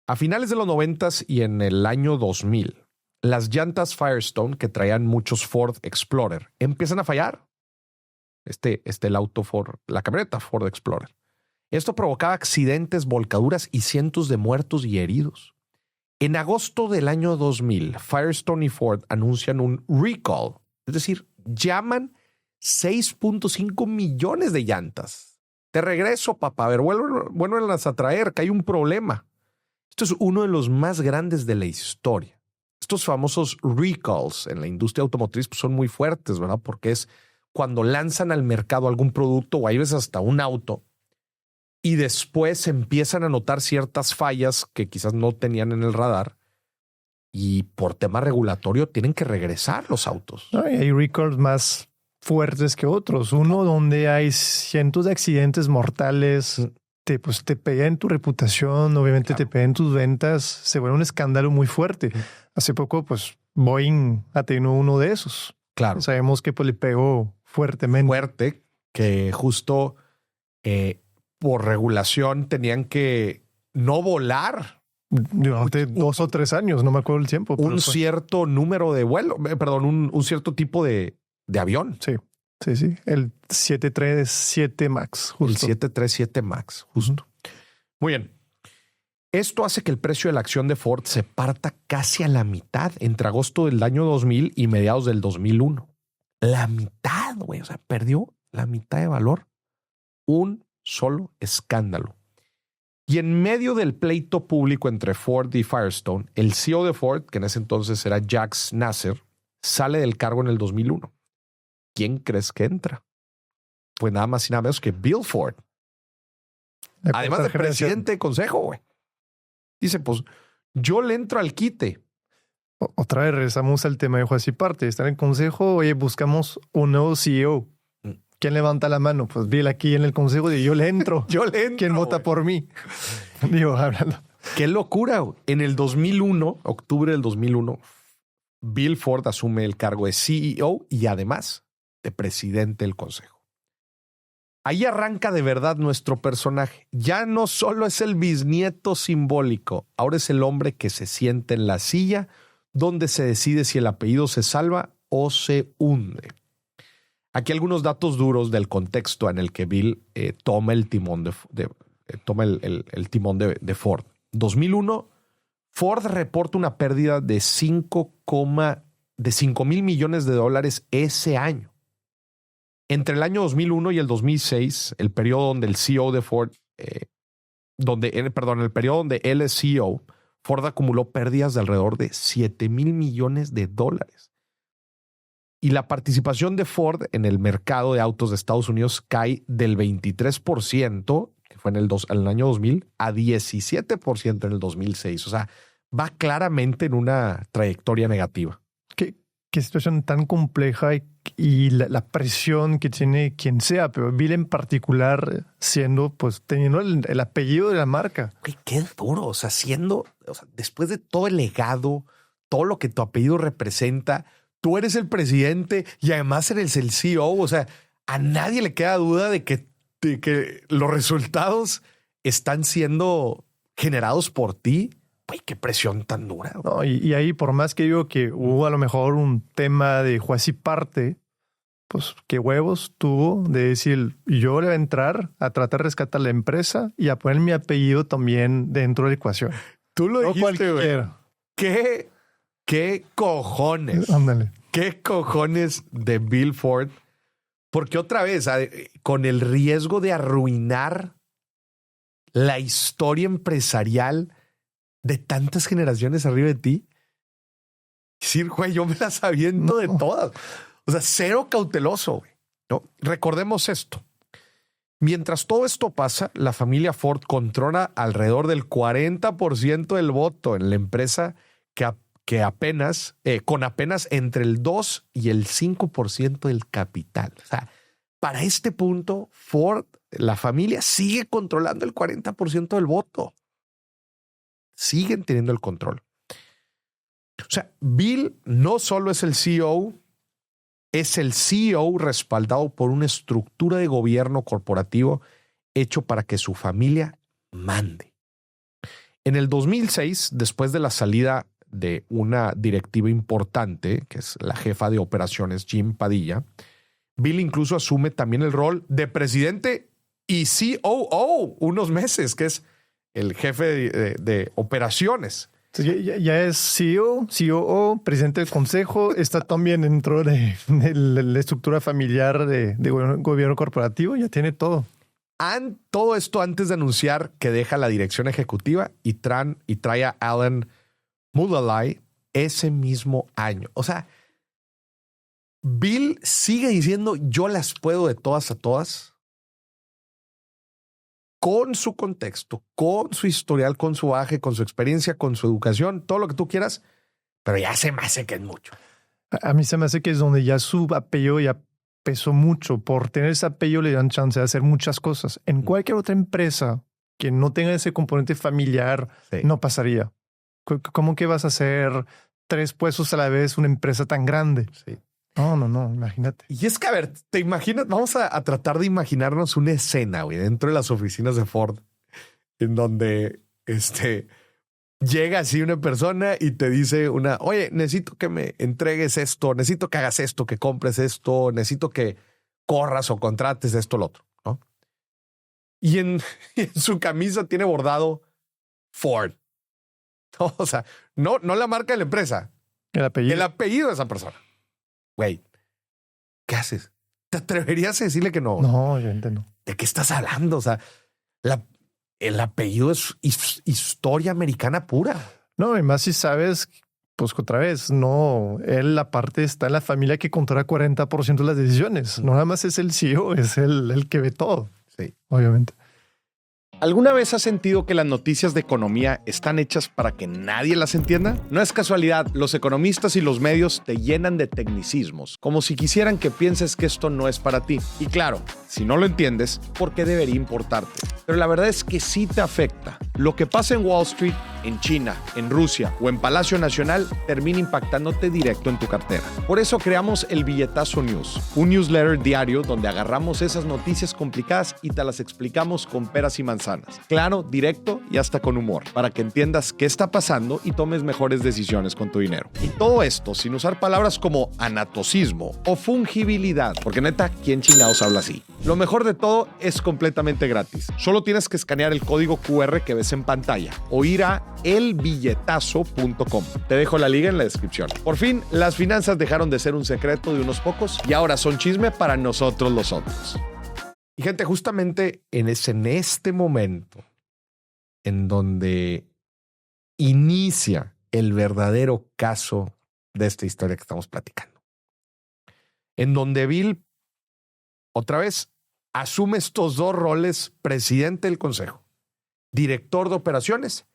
A finales de los 90s y en el año 2000, las llantas Firestone que traían muchos Ford Explorer empiezan a fallar. El auto Ford, la camioneta Ford Explorer. Esto provocaba accidentes, volcaduras y cientos de muertos y heridos. En agosto del año 2000, Firestone y Ford anuncian un recall, es decir, llaman 6.5 millones de llantas. De regreso, papá, a ver, vuélvenlas a traer, que hay un problema. Esto es uno de los más grandes de la historia. Estos famosos recalls en la industria automotriz pues, son muy fuertes, ¿verdad? Porque es cuando lanzan al mercado algún producto o hay veces hasta un auto y después empiezan a notar ciertas fallas que quizás no tenían en el radar y por tema regulatorio tienen que regresar los autos. No, y hay recalls más fuertes que otros. Uno donde hay cientos de accidentes mortales, te pega en tu reputación, obviamente claro, te pega en tus ventas, se vuelve un escándalo muy fuerte. Hace poco, pues Boeing ha tenido uno de esos. Claro. Sabemos que pues, le pegó fuertemente. Fuerte, que justo por regulación tenían que no volar. Durante 2 o 3 años, no me acuerdo el tiempo. Un cierto número de vuelo, un cierto tipo de avión. Sí. El 737 MAX. Justo. El 737 MAX, justo. Muy bien. Esto hace que el precio de la acción de Ford se parta casi a la mitad entre agosto del año 2000 y mediados del 2001. La mitad, güey. O sea, perdió la mitad de valor. Un solo escándalo. Y en medio del pleito público entre Ford y Firestone, el CEO de Ford, que en ese entonces era Jacques Nasser, sale del cargo en el 2001. ¿Quién crees que entra? Pues nada más y nada menos que Bill Ford. Además de presidente de consejo, güey. Dice, pues, yo le entro al quite. Otra vez regresamos al tema de juez y parte. Está en el consejo, oye, buscamos un nuevo CEO. ¿Quién levanta la mano? Pues Bill aquí en el consejo y yo le entro. Yo le entro. ¿Quién vota por mí? Digo, hablando. Qué locura, güey. En el 2001, octubre del 2001, Bill Ford asume el cargo de CEO y además de presidente del consejo. Ahí arranca de verdad nuestro personaje. Ya no solo es el bisnieto simbólico, ahora es el hombre que se sienta en la silla donde se decide si el apellido se salva o se hunde. Aquí algunos datos duros del contexto en el que Bill toma el timón de Ford. 2001, Ford reporta una pérdida de 5.000 millones de dólares ese año. Entre el año 2001 y el 2006, el periodo donde el CEO de Ford, el periodo donde él es CEO, Ford acumuló pérdidas de alrededor de 7.000 millones de dólares. Y la participación de Ford en el mercado de autos de Estados Unidos cae del 23%, que fue en el año 2000, a 17% en el 2006. O sea, va claramente en una trayectoria negativa. Qué situación tan compleja y la presión que tiene quien sea, pero Bill en particular teniendo el apellido de la marca. Güey, qué duro, o sea, después de todo el legado, todo lo que tu apellido representa, tú eres el presidente y además eres el CEO, o sea, a nadie le queda duda de que los resultados están siendo generados por ti. Güey, qué presión tan dura. No, y ahí, por más que digo que hubo a lo mejor un tema de juez y parte, pues qué huevos tuvo de decir, yo le voy a entrar a tratar de rescatar la empresa y a poner mi apellido también dentro de la ecuación. Tú lo dijiste, güey. ¿Qué cojones? Ándale. ¿Qué cojones de Bill Ford? Porque otra vez, con el riesgo de arruinar la historia empresarial de tantas generaciones arriba de ti, decir, güey, yo me las aviento de todas. O sea, cero cauteloso, güey. ¿No? Recordemos esto. Mientras todo esto pasa, la familia Ford controla alrededor del 40% del voto en la empresa con apenas entre el 2 y el 5% del capital. O sea, para este punto, Ford, la familia, sigue controlando el 40% del voto. Siguen teniendo el control. O sea, Bill no solo es el CEO, es el CEO respaldado por una estructura de gobierno corporativo hecho para que su familia mande. En el 2006, después de la salida de una directiva importante, que es la jefa de operaciones, Jim Padilla, Bill incluso asume también el rol de presidente y COO unos meses, que es el jefe de operaciones. Ya es CEO, COO, presidente del consejo, está también dentro de la estructura familiar de gobierno corporativo, ya tiene todo. Todo esto antes de anunciar que deja la dirección ejecutiva y trae a Alan Mulally ese mismo año. O sea, Bill sigue diciendo yo las puedo de todas a todas, con su contexto, con su historial, con su bagaje, con su experiencia, con su educación, todo lo que tú quieras, pero ya se me hace que es mucho. A mí se me hace que es donde ya su apellido ya pesó mucho. Por tener ese apellido le dan chance de hacer muchas cosas. En cualquier otra empresa que no tenga ese componente familiar, sí, no pasaría. ¿Cómo que vas a hacer 3 puestos a la vez una empresa tan grande? Sí. No, imagínate. Y es que, a ver, te imaginas, vamos a tratar de imaginarnos una escena, güey, dentro de las oficinas de Ford, en donde llega así una persona y te dice oye, necesito que me entregues esto, necesito que hagas esto, que compres esto, necesito que corras o contrates esto, lo otro, ¿no? Y en su camisa tiene bordado Ford. No, o sea, no la marca de la empresa. El apellido. El apellido de esa persona. Güey, ¿qué haces? ¿Te atreverías a decirle que no? No, obviamente no. ¿De qué estás hablando? O sea, el apellido es historia americana pura. No, y más si sabes, pues otra vez, no, él aparte está en la familia que controla 40% de las decisiones. No nada más es el CEO, es el que ve todo. Sí. Obviamente. ¿Alguna vez has sentido que las noticias de economía están hechas para que nadie las entienda? No es casualidad, los economistas y los medios te llenan de tecnicismos, como si quisieran que pienses que esto no es para ti. Y claro, si no lo entiendes, ¿por qué debería importarte? Pero la verdad es que sí te afecta. Lo que pasa en Wall Street, en China, en Rusia o en Palacio Nacional termina impactándote directo en tu cartera. Por eso creamos el Billetazo News, un newsletter diario donde agarramos esas noticias complicadas y te las explicamos con peras y manzanas. Claro, directo y hasta con humor, para que entiendas qué está pasando y tomes mejores decisiones con tu dinero. Y todo esto sin usar palabras como anatocismo o fungibilidad, porque neta, ¿quién chingados habla así? Lo mejor de todo es completamente gratis. Solo tienes que escanear el código QR que ves en pantalla o ir a elbilletazo.com. Te dejo la liga en la descripción. Por fin, las finanzas dejaron de ser un secreto de unos pocos y ahora son chisme para nosotros los otros. Y gente, justamente en este momento en donde inicia el verdadero caso de esta historia que estamos platicando, en donde Bill otra vez asume estos dos roles: presidente del consejo, director de operaciones,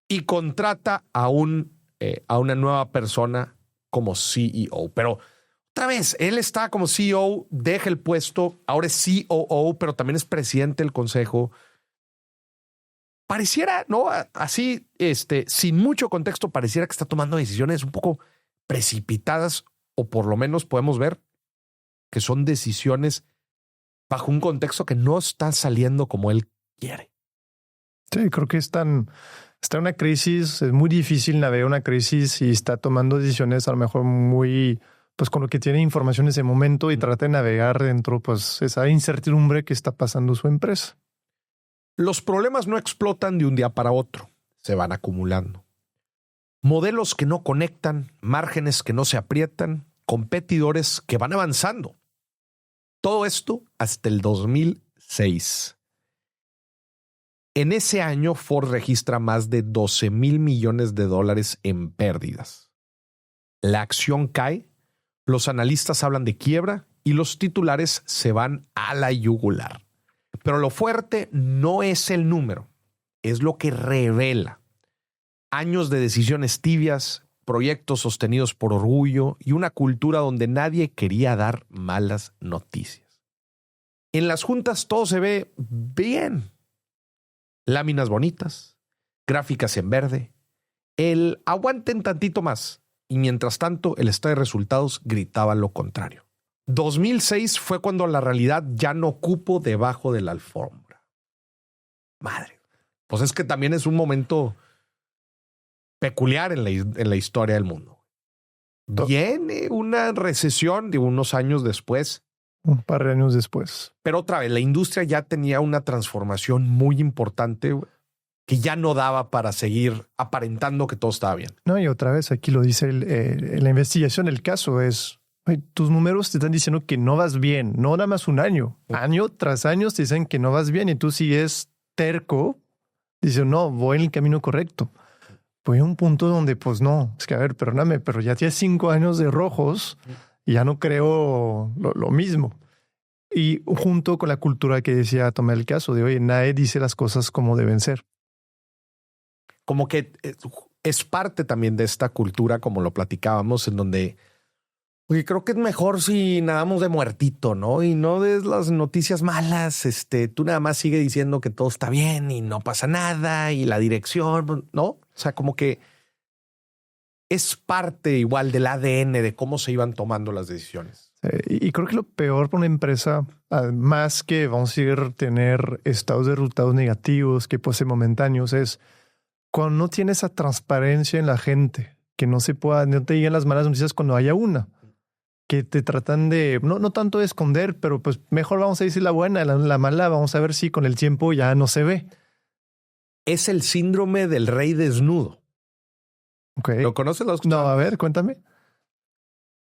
y contrata a una nueva persona como CEO. Pero otra vez, él está como CEO, deja el puesto, ahora es COO, pero también es presidente del consejo. Pareciera, ¿no? Así, sin mucho contexto, pareciera que está tomando decisiones un poco precipitadas, o por lo menos podemos ver que son decisiones bajo un contexto que no está saliendo como él quiere. Sí, creo que está en una crisis, es muy difícil navegar una crisis y está tomando decisiones a lo mejor muy, pues con lo que tiene información en ese momento y trata de navegar dentro, pues esa incertidumbre que está pasando su empresa. Los problemas no explotan de un día para otro, se van acumulando. Modelos que no conectan, márgenes que no se aprietan, competidores que van avanzando. Todo esto hasta el 2006. En ese año, Ford registra más de $12,000 millones en pérdidas. La acción cae, los analistas hablan de quiebra y los titulares se van a la yugular. Pero lo fuerte no es el número, es lo que revela. Años de decisiones tibias, proyectos sostenidos por orgullo y una cultura donde nadie quería dar malas noticias. En las juntas todo se ve bien. Láminas bonitas, gráficas en verde, el aguanten tantito más, y mientras tanto el estado de resultados gritaba lo contrario. 2006 fue cuando la realidad ya no cupo debajo de la alfombra. Madre, pues es que también es un momento peculiar en la historia del mundo. Viene una recesión de unos años después. Un par de años después. Pero otra vez, la industria ya tenía una transformación muy importante que ya no daba para seguir aparentando que todo estaba bien. No, y otra vez aquí lo dice la investigación, el caso es, tus números te están diciendo que no vas bien, no nada más un año. Año tras año te dicen que no vas bien y tú sigues terco, dices, no, voy en el camino correcto. Voy a un punto donde, pues no, es que a ver, perdóname, pero ya tienes 5 años de rojos. Y ya no creo lo mismo. Y junto con la cultura que decía tomar el caso de, oye, nadie dice las cosas como deben ser. Como que es parte también de esta cultura, como lo platicábamos, en donde, oye, creo que es mejor si nadamos de muertito, ¿no? Y no des las noticias malas. Tú nada más sigue diciendo que todo está bien y no pasa nada y la dirección, ¿no? O sea, como que es parte igual del ADN de cómo se iban tomando las decisiones. Y creo que lo peor para una empresa, más que vamos a ir a tener estados de resultados negativos que pueden ser momentáneos, es cuando no tiene esa transparencia en la gente, que no te lleguen las malas noticias cuando haya una, que te tratan de, no tanto de esconder, pero pues mejor vamos a decir la buena, la mala, vamos a ver si con el tiempo ya no se ve. Es el síndrome del rey desnudo. Okay. ¿Lo conoces? No, a ver, cuéntame.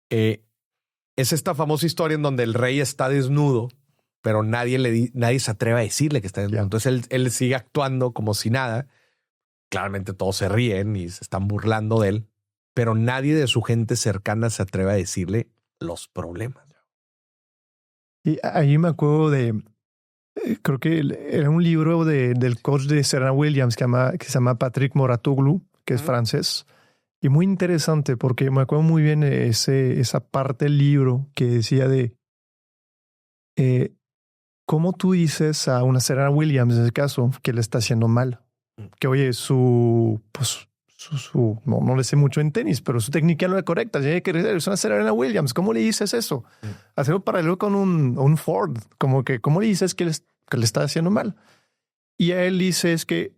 Es esta famosa historia en donde el rey está desnudo, pero nadie se atreve a decirle que está desnudo. Yeah. Entonces él sigue actuando como si nada. Claramente todos se ríen y se están burlando de él, pero nadie de su gente cercana se atreve a decirle los problemas. Y ahí me acuerdo de, creo que era un libro del coach de Serena Williams que se llama Patrick Mouratoglou, que es francés. Y muy interesante porque me acuerdo muy bien esa parte del libro que decía de cómo tú dices a una Serena Williams, en ese caso, que le está haciendo mal. Que oye, no le sé mucho en tenis, pero su técnica no es correcta. Tiene que ser una Serena Williams. ¿Cómo le dices eso? Hacerlo paralelo con un Ford. Como que, ¿cómo le dices que le está haciendo mal? Y a él dice es que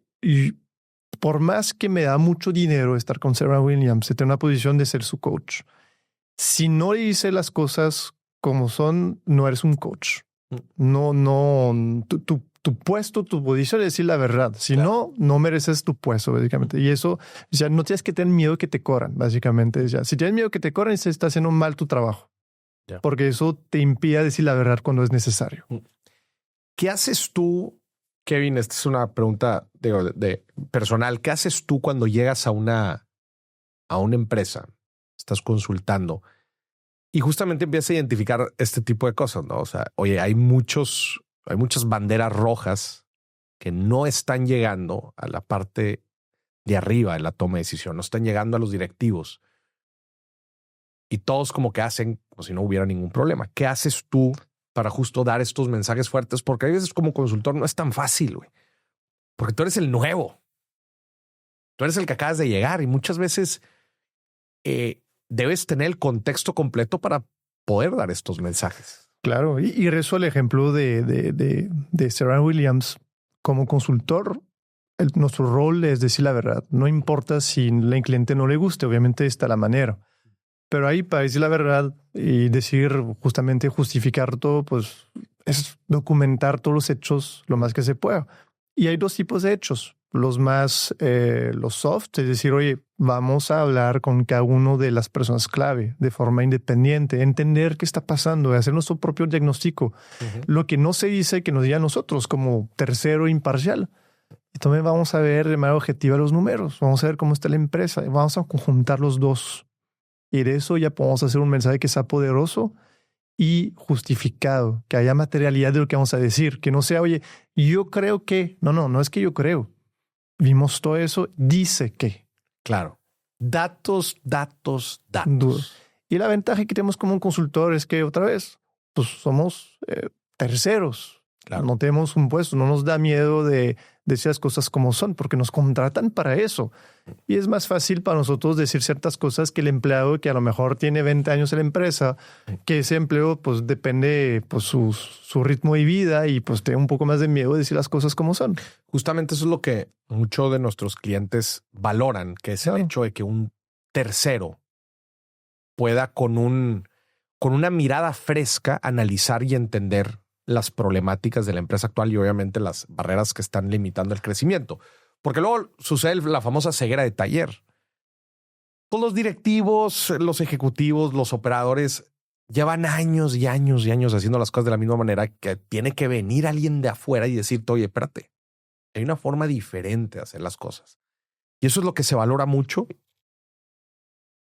por más que me da mucho dinero estar con Serena Williams, se tiene una posición de ser su coach. Si no le dices las cosas como son, no eres un coach. Tu puesto, tu posición es decir la verdad. Si no, no mereces tu puesto, básicamente. Y eso, ya no tienes que tener miedo que te corran, básicamente. Ya. Si tienes miedo que te corran, se está haciendo mal tu trabajo. Yeah. Porque eso te impide decir la verdad cuando es necesario. ¿Qué haces tú, Kevin? Esta es una pregunta de personal. ¿Qué haces tú cuando llegas a una empresa? Estás consultando y justamente empiezas a identificar este tipo de cosas, ¿no? O sea, oye, hay muchas banderas rojas que no están llegando a la parte de arriba de la toma de decisión, no están llegando a los directivos y todos como que hacen como si no hubiera ningún problema. ¿Qué haces tú para justo dar estos mensajes fuertes? Porque a veces como consultor no es tan fácil, güey, porque tú eres el nuevo, tú eres el que acabas de llegar y muchas veces debes tener el contexto completo para poder dar estos mensajes. Claro, y rezo el ejemplo de Serena Williams. Como consultor, nuestro rol es decir la verdad. No importa si al cliente no le guste, obviamente está la manera. Pero ahí para decir la verdad y decir justamente justificar todo, pues es documentar todos los hechos lo más que se pueda. Y hay dos tipos de hechos. Los soft, es decir, oye, vamos a hablar con cada uno de las personas clave de forma independiente, entender qué está pasando, hacer nuestro propio diagnóstico. Lo que no se dice que nos diga a nosotros como tercero imparcial. Y también vamos a ver de manera objetiva los números, vamos a ver cómo está la empresa, vamos a conjuntar los dos. Y de eso ya podemos hacer un mensaje que sea poderoso y justificado, que haya materialidad de lo que vamos a decir, que no sea, oye, yo creo que, no es que yo creo. Vimos todo eso, dice que. Claro. Datos. Y la ventaja que tenemos como un consultor es que otra vez, pues somos terceros. Claro. No tenemos un puesto, no nos da miedo de decir las cosas como son, porque nos contratan para eso. Y es más fácil para nosotros decir ciertas cosas que el empleado que a lo mejor tiene 20 años en la empresa, que ese empleo pues depende pues su ritmo de vida y pues tiene un poco más de miedo de decir las cosas como son. Justamente eso es lo que muchos de nuestros clientes valoran, que es el hecho de que un tercero pueda con una mirada fresca analizar y entender las problemáticas de la empresa actual y obviamente las barreras que están limitando el crecimiento. Porque luego sucede la famosa ceguera de taller. Todos los directivos, los ejecutivos, los operadores llevan años y años y años haciendo las cosas de la misma manera, que tiene que venir alguien de afuera y decirte, oye, espérate, hay una forma diferente de hacer las cosas. Y eso es lo que se valora mucho.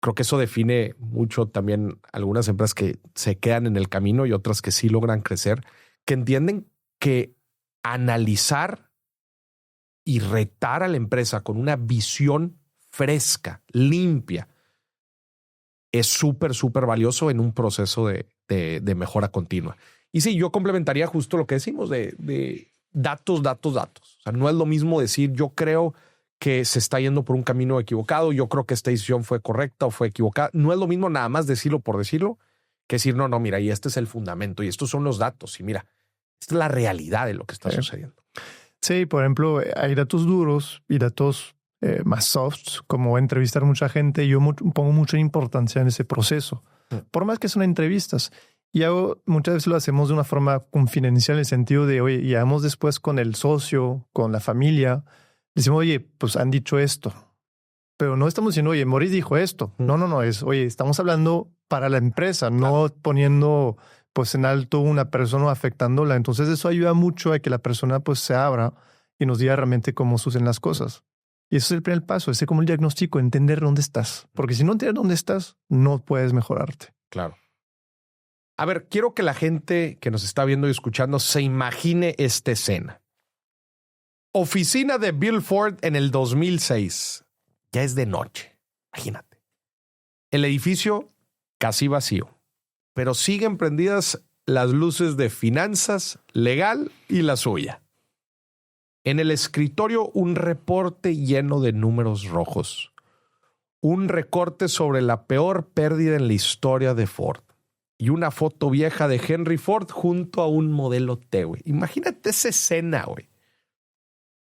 Creo que eso define mucho también algunas empresas que se quedan en el camino y otras que sí logran crecer, que entienden que analizar y retar a la empresa con una visión fresca, limpia, es súper valioso en un proceso de mejora continua. Y sí, yo complementaría justo lo que decimos de datos. O sea, no es lo mismo decir yo creo que se está yendo por un camino equivocado, yo creo que esta decisión fue correcta o fue equivocada. No es lo mismo nada más decirlo por decirlo que decir no, mira, y este es el fundamento y estos son los datos y mira, esta es la realidad de lo que está sucediendo. Sí, por ejemplo, hay datos duros y datos más softs, como entrevistar mucha gente. Yo pongo mucha importancia en ese proceso, por más que son entrevistas. Y muchas veces lo hacemos de una forma confidencial en el sentido de, oye, llevamos después con el socio, con la familia, Decimos, oye, pues han dicho esto. Pero no estamos diciendo, oye, Morris dijo esto. No, es, oye, estamos hablando para la empresa, no poniendo pues en alto una persona o afectándola. Entonces eso ayuda mucho a que la persona pues se abra y nos diga realmente cómo suceden las cosas. Y ese es el primer paso, ese como el diagnóstico, entender dónde estás. Porque si no entiendes dónde estás, no puedes mejorarte. Claro. A ver, quiero que la gente que nos está viendo y escuchando se imagine esta escena. Oficina de Bill Ford en el 2006. Ya es de noche. Imagínate. El edificio casi vacío, pero siguen prendidas las luces de finanzas, legal y la suya. En el escritorio, un reporte lleno de números rojos. Un recorte sobre la peor pérdida en la historia de Ford. Y una foto vieja de Henry Ford junto a un modelo T, güey. Imagínate esa escena, güey.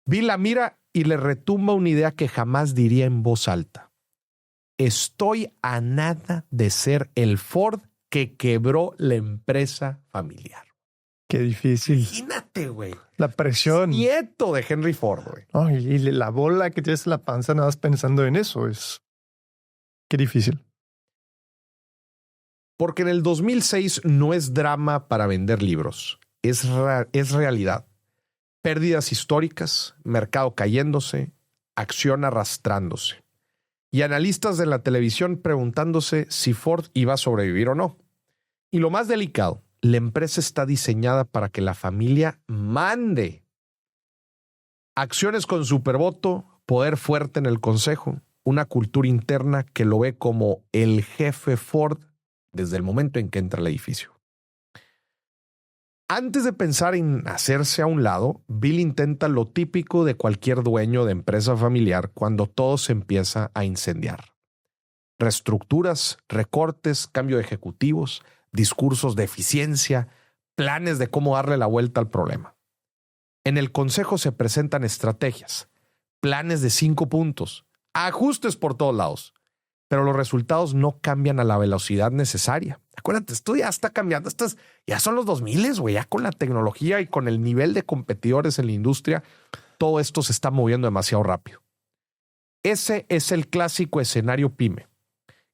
Bill la mira y le retumba una idea que jamás diría en voz alta. Estoy a nada de ser el Ford que quebró la empresa familiar. Qué difícil. Imagínate, güey. La presión. Nieto de Henry Ford, güey. Oh, y la bola que tienes en la panza nada más pensando en eso es... Qué difícil. Porque en el 2006 no es drama para vender libros. Es realidad. Pérdidas históricas, mercado cayéndose, acción arrastrándose. Y analistas de la televisión preguntándose si Ford iba a sobrevivir o no. Y lo más delicado, la empresa está diseñada para que la familia mande. Acciones con supervoto, poder fuerte en el consejo, una cultura interna que lo ve como el jefe Ford desde el momento en que entra al edificio. Antes de pensar en hacerse a un lado, Bill intenta lo típico de cualquier dueño de empresa familiar cuando todo se empieza a incendiar. Reestructuras, recortes, cambio de ejecutivos, discursos de eficiencia, planes de cómo darle la vuelta al problema. En el consejo se presentan estrategias, planes de 5 puntos, ajustes por todos lados, pero los resultados no cambian a la velocidad necesaria. Acuérdate, esto ya está cambiando. Ya son los 2000, güey. Ya con la tecnología y con el nivel de competidores en la industria, todo esto se está moviendo demasiado rápido. Ese es el clásico escenario pyme.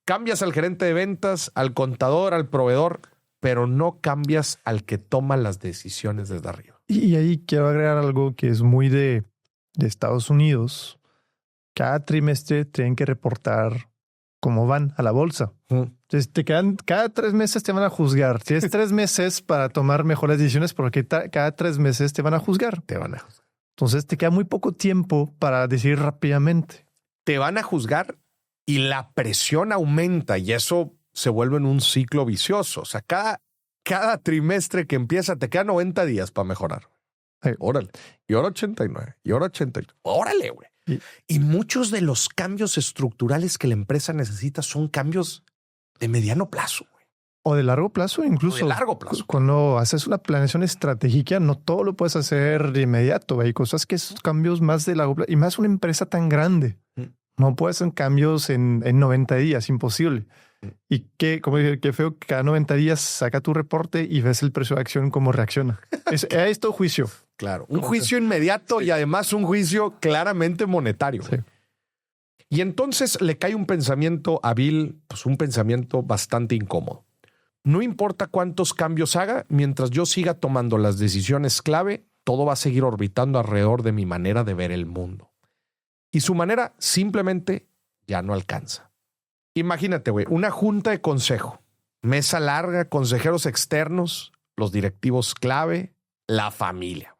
Cambias al gerente de ventas, al contador, al proveedor, pero no cambias al que toma las decisiones desde arriba. Y ahí quiero agregar algo que es muy de Estados Unidos. Cada trimestre tienen que reportar cómo van a la bolsa. Entonces cada 3 meses te van a juzgar. Tienes 3 meses para tomar mejores decisiones porque cada 3 meses te van a juzgar. Entonces te queda muy poco tiempo para decidir rápidamente. Te van a juzgar y la presión aumenta y eso se vuelve en un ciclo vicioso. O sea, cada trimestre que empieza te quedan 90 días para mejorar. Órale. Y ahora 89. Y ahora 88. Órale, güey. Y muchos de los cambios estructurales que la empresa necesita son cambios de mediano plazo. Güey. O de largo plazo, incluso. O de largo plazo. Cuando haces una planeación estratégica, no todo lo puedes hacer de inmediato. Hay cosas que son cambios más de largo plazo. Y más una empresa tan grande. No puedes hacer cambios en 90 días, imposible. Y qué feo que cada 90 días saca tu reporte y ves el precio de acción cómo reacciona. Es esto juicio. Claro, un juicio inmediato y además un juicio claramente monetario. Sí. Y entonces le cae un pensamiento a Bill, pues un pensamiento bastante incómodo. No importa cuántos cambios haga, mientras yo siga tomando las decisiones clave, todo va a seguir orbitando alrededor de mi manera de ver el mundo. Y su manera simplemente ya no alcanza. Imagínate, güey, una junta de consejo, mesa larga, consejeros externos, los directivos clave, la familia.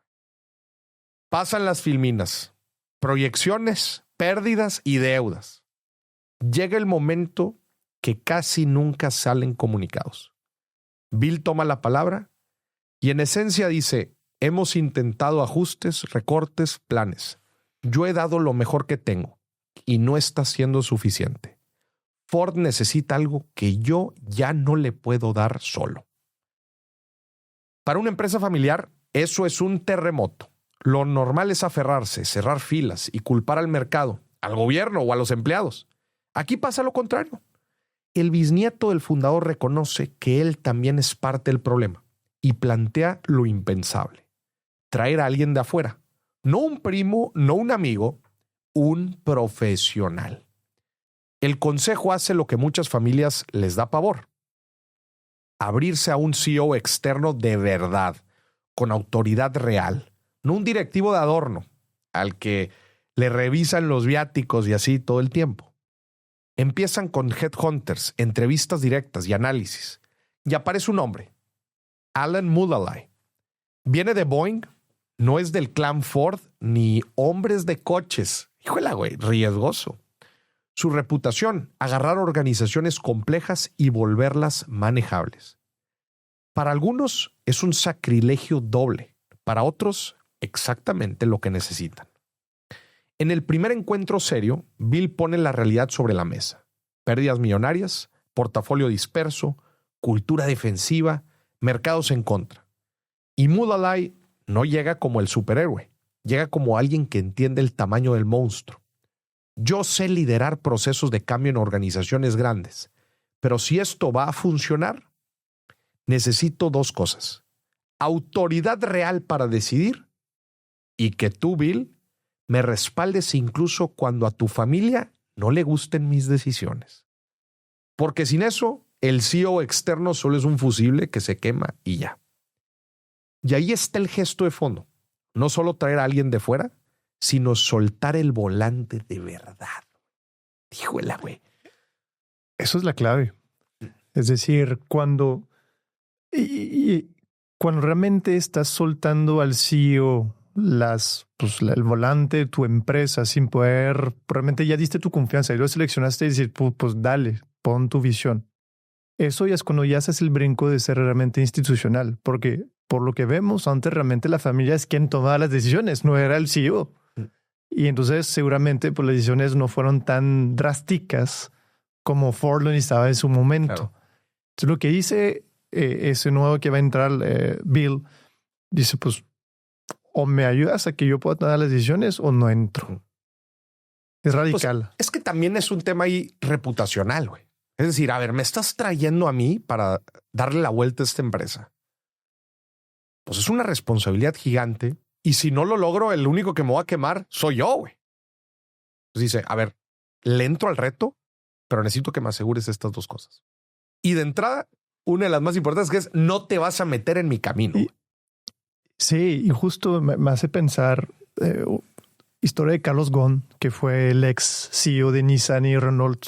Pasan las filminas, proyecciones, pérdidas y deudas. Llega el momento que casi nunca salen comunicados. Bill toma la palabra y en esencia dice, hemos intentado ajustes, recortes, planes. Yo he dado lo mejor que tengo y no está siendo suficiente. Ford necesita algo que yo ya no le puedo dar solo. Para una empresa familiar, eso es un terremoto. Lo normal es aferrarse, cerrar filas y culpar al mercado, al gobierno o a los empleados. Aquí pasa lo contrario. El bisnieto del fundador reconoce que él también es parte del problema y plantea lo impensable. Traer a alguien de afuera, No un primo, no un amigo, un profesional. El consejo hace lo que muchas familias les da pavor: abrirse a un CEO externo de verdad, con autoridad real, no un directivo de adorno al que le revisan los viáticos y así todo el tiempo. Empiezan con headhunters, entrevistas directas y análisis. Y aparece un hombre, Alan Mulally. Viene de Boeing, no es del clan Ford ni hombres de coches. Híjole, güey, riesgoso. Su reputación: agarrar organizaciones complejas y volverlas manejables. Para algunos es un sacrilegio doble, para otros exactamente lo que necesitan. En el primer encuentro serio, Bill pone la realidad sobre la mesa: pérdidas millonarias, portafolio disperso, cultura defensiva, mercados en contra. Y Mulally no llega como el superhéroe, llega como alguien que entiende el tamaño del monstruo. Yo sé liderar procesos de cambio en organizaciones grandes, pero si esto va a funcionar, necesito dos cosas: autoridad real para decidir, y que tú, Bill, me respaldes incluso cuando a tu familia no le gusten mis decisiones. Porque sin eso, el CEO externo solo es un fusible que se quema y ya. Y ahí está el gesto de fondo: no solo traer a alguien de fuera, sino soltar el volante de verdad. Híjole, güey. Eso es la clave. Es decir, cuando realmente estás soltando al CEO el volante de tu empresa sin poder, realmente ya diste tu confianza y lo seleccionaste y decir, pues dale, pon tu visión. Eso ya es cuando ya haces el brinco de ser realmente institucional, porque por lo que vemos, antes realmente la familia es quien tomaba las decisiones, no era el CEO. Y entonces seguramente pues, las decisiones no fueron tan drásticas como Ford lo necesitaba en su momento. Claro. Entonces lo que dice ese nuevo que va a entrar, Bill, dice pues o me ayudas a que yo pueda tomar las decisiones o no entro. Es radical. Pues, es que también es un tema ahí reputacional, güey. Es decir, a ver, me estás trayendo a mí para darle la vuelta a esta empresa. Pues es una responsabilidad gigante. Y si no lo logro, el único que me va a quemar soy yo, güey. Pues dice, a ver, le entro al reto, pero necesito que me asegures estas dos cosas. Y de entrada, una de las más importantes que es: no te vas a meter en mi camino. Sí, y justo me hace pensar historia de Carlos Ghosn, que fue el ex CEO de Nissan y Renault.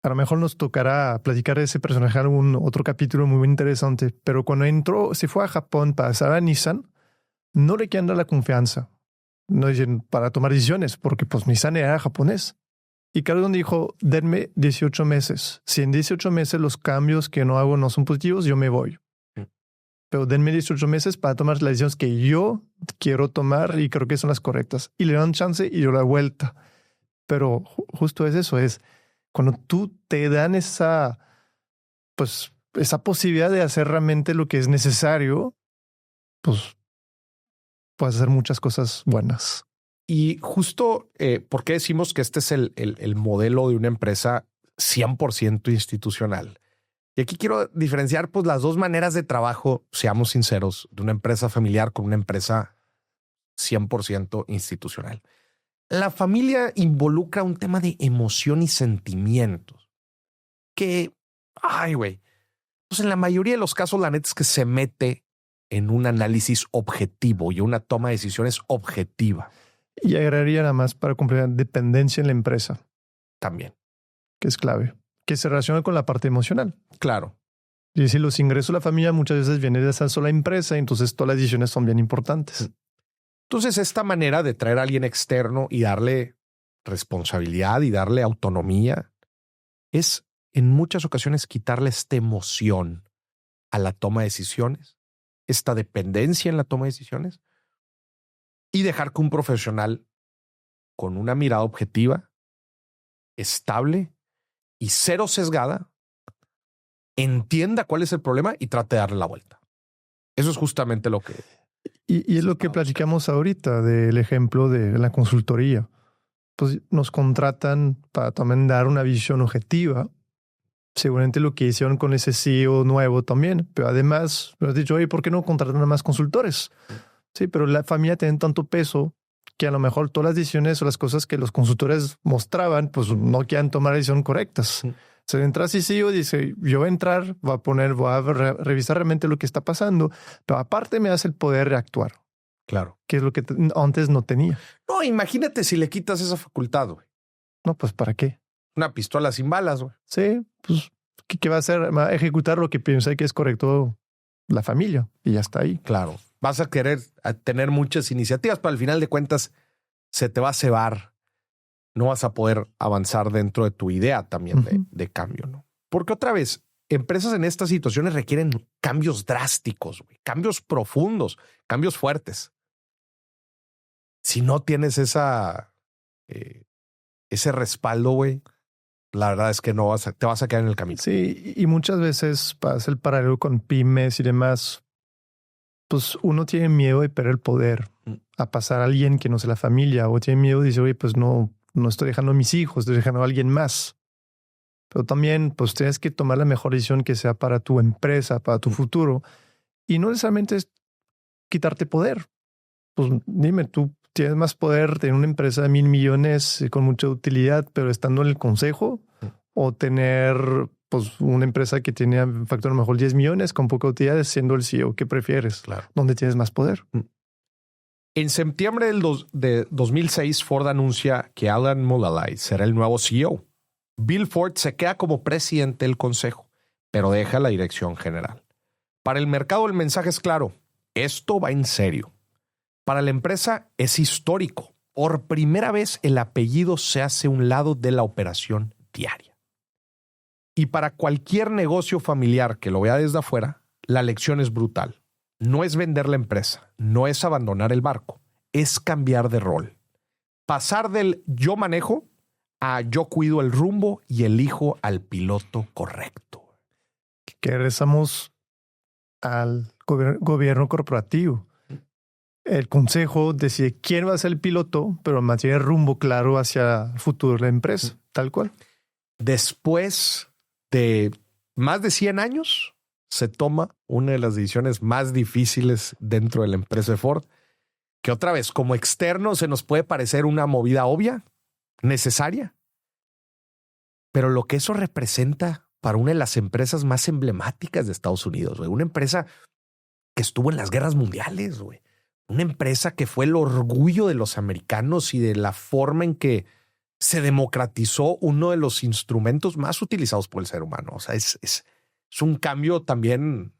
A lo mejor nos tocará platicar de ese personaje en algún otro capítulo muy interesante, pero cuando entró, se fue a Japón para pasar a Nissan, no le quieren dar la confianza, no dicen para tomar decisiones, porque pues Nissan era japonés. Y Carlos Ghosn dijo, denme 18 meses. Si en 18 meses los cambios que no hago no son positivos, yo me voy. Pero denme 18 meses para tomar las decisiones que yo quiero tomar y creo que son las correctas. Y le dan chance y yo la vuelta. Pero justo es eso, es cuando tú te dan esa posibilidad de hacer realmente lo que es necesario, pues puedes hacer muchas cosas buenas. Y justo, ¿por qué decimos que este es el modelo de una empresa 100% institucional? Y aquí quiero diferenciar pues las dos maneras de trabajo, seamos sinceros, de una empresa familiar con una empresa 100% institucional. La familia involucra un tema de emoción y sentimientos que, ay, güey, pues en la mayoría de los casos la neta es que se mete en un análisis objetivo y una toma de decisiones objetiva. Y agregaría nada más para completar dependencia en la empresa. También. Que es clave. Que se relaciona con la parte emocional. Claro. Y si los ingresos de la familia muchas veces vienen de esa sola empresa, entonces todas las decisiones son bien importantes. Entonces, esta manera de traer a alguien externo y darle responsabilidad y darle autonomía es en muchas ocasiones quitarle esta emoción a la toma de decisiones, esta dependencia en la toma de decisiones, y dejar que un profesional con una mirada objetiva, estable y cero sesgada entienda cuál es el problema y trate de darle la vuelta. Eso es justamente lo que... Y es lo que platicamos ahorita del ejemplo de la consultoría. Pues nos contratan para también dar una visión objetiva. Seguramente lo que hicieron con ese CEO nuevo también. Pero además, me has dicho, oye, ¿por qué no contratan a más consultores? Sí, pero la familia tiene tanto peso que a lo mejor todas las decisiones o las cosas que los consultores mostraban, pues no quieren tomar decisiones correctas. Se entra CEO, dice, yo voy a entrar, voy a revisar realmente lo que está pasando, pero aparte me das el poder de actuar. Claro. Que es lo que antes no tenía. No, imagínate si le quitas esa facultad, güey. No, pues ¿para qué? Una pistola sin balas, güey. Sí, pues ¿qué va a hacer? Va a ejecutar lo que piensa que es correcto la familia y ya está ahí. Claro. Vas a querer tener muchas iniciativas, pero al final de cuentas se te va a cebar. No vas a poder avanzar dentro de tu idea también de cambio, ¿no? Porque otra vez, empresas en estas situaciones requieren cambios drásticos, güey, cambios profundos, cambios fuertes. Si no tienes ese respaldo, güey, la verdad es que te vas a quedar en el camino. Sí, y muchas veces pasa el paralelo con pymes y demás. Pues uno tiene miedo de perder el poder a pasar a alguien que no sea la familia, o tiene miedo y dice, oye, pues no estoy dejando a mis hijos, estoy dejando a alguien más. Pero también pues tienes que tomar la mejor decisión que sea para tu empresa, para tu futuro. Y no necesariamente es quitarte poder. Pues dime, tú tienes más poder tener una empresa de 1,000 millones con mucha utilidad, pero estando en el consejo, o tener pues una empresa que tiene factor a lo mejor 10 millones con poca utilidad siendo el CEO. ¿Qué prefieres? Claro. ¿Dónde tienes más poder? En septiembre de 2006, Ford anuncia que Alan Mulally será el nuevo CEO. Bill Ford se queda como presidente del consejo, pero deja la dirección general. Para el mercado el mensaje es claro. Esto va en serio. Para la empresa es histórico. Por primera vez el apellido se hace a un lado de la operación diaria. Y para cualquier negocio familiar que lo vea desde afuera, la lección es brutal. No es vender la empresa, no es abandonar el barco, es cambiar de rol. Pasar del yo manejo a yo cuido el rumbo y elijo al piloto correcto. Que regresamos al gobierno corporativo. El consejo decide quién va a ser el piloto, pero mantiene el rumbo claro hacia el futuro de la empresa, tal cual. Después de más de 100 años, se toma una de las decisiones más difíciles dentro de la empresa de Ford, que otra vez, como externo, se nos puede parecer una movida obvia, necesaria, pero lo que eso representa para una de las empresas más emblemáticas de Estados Unidos, güey. Una empresa que estuvo en las guerras mundiales, güey. Una empresa que fue el orgullo de los americanos y de la forma en que se democratizó uno de los instrumentos más utilizados por el ser humano. O sea, es un cambio también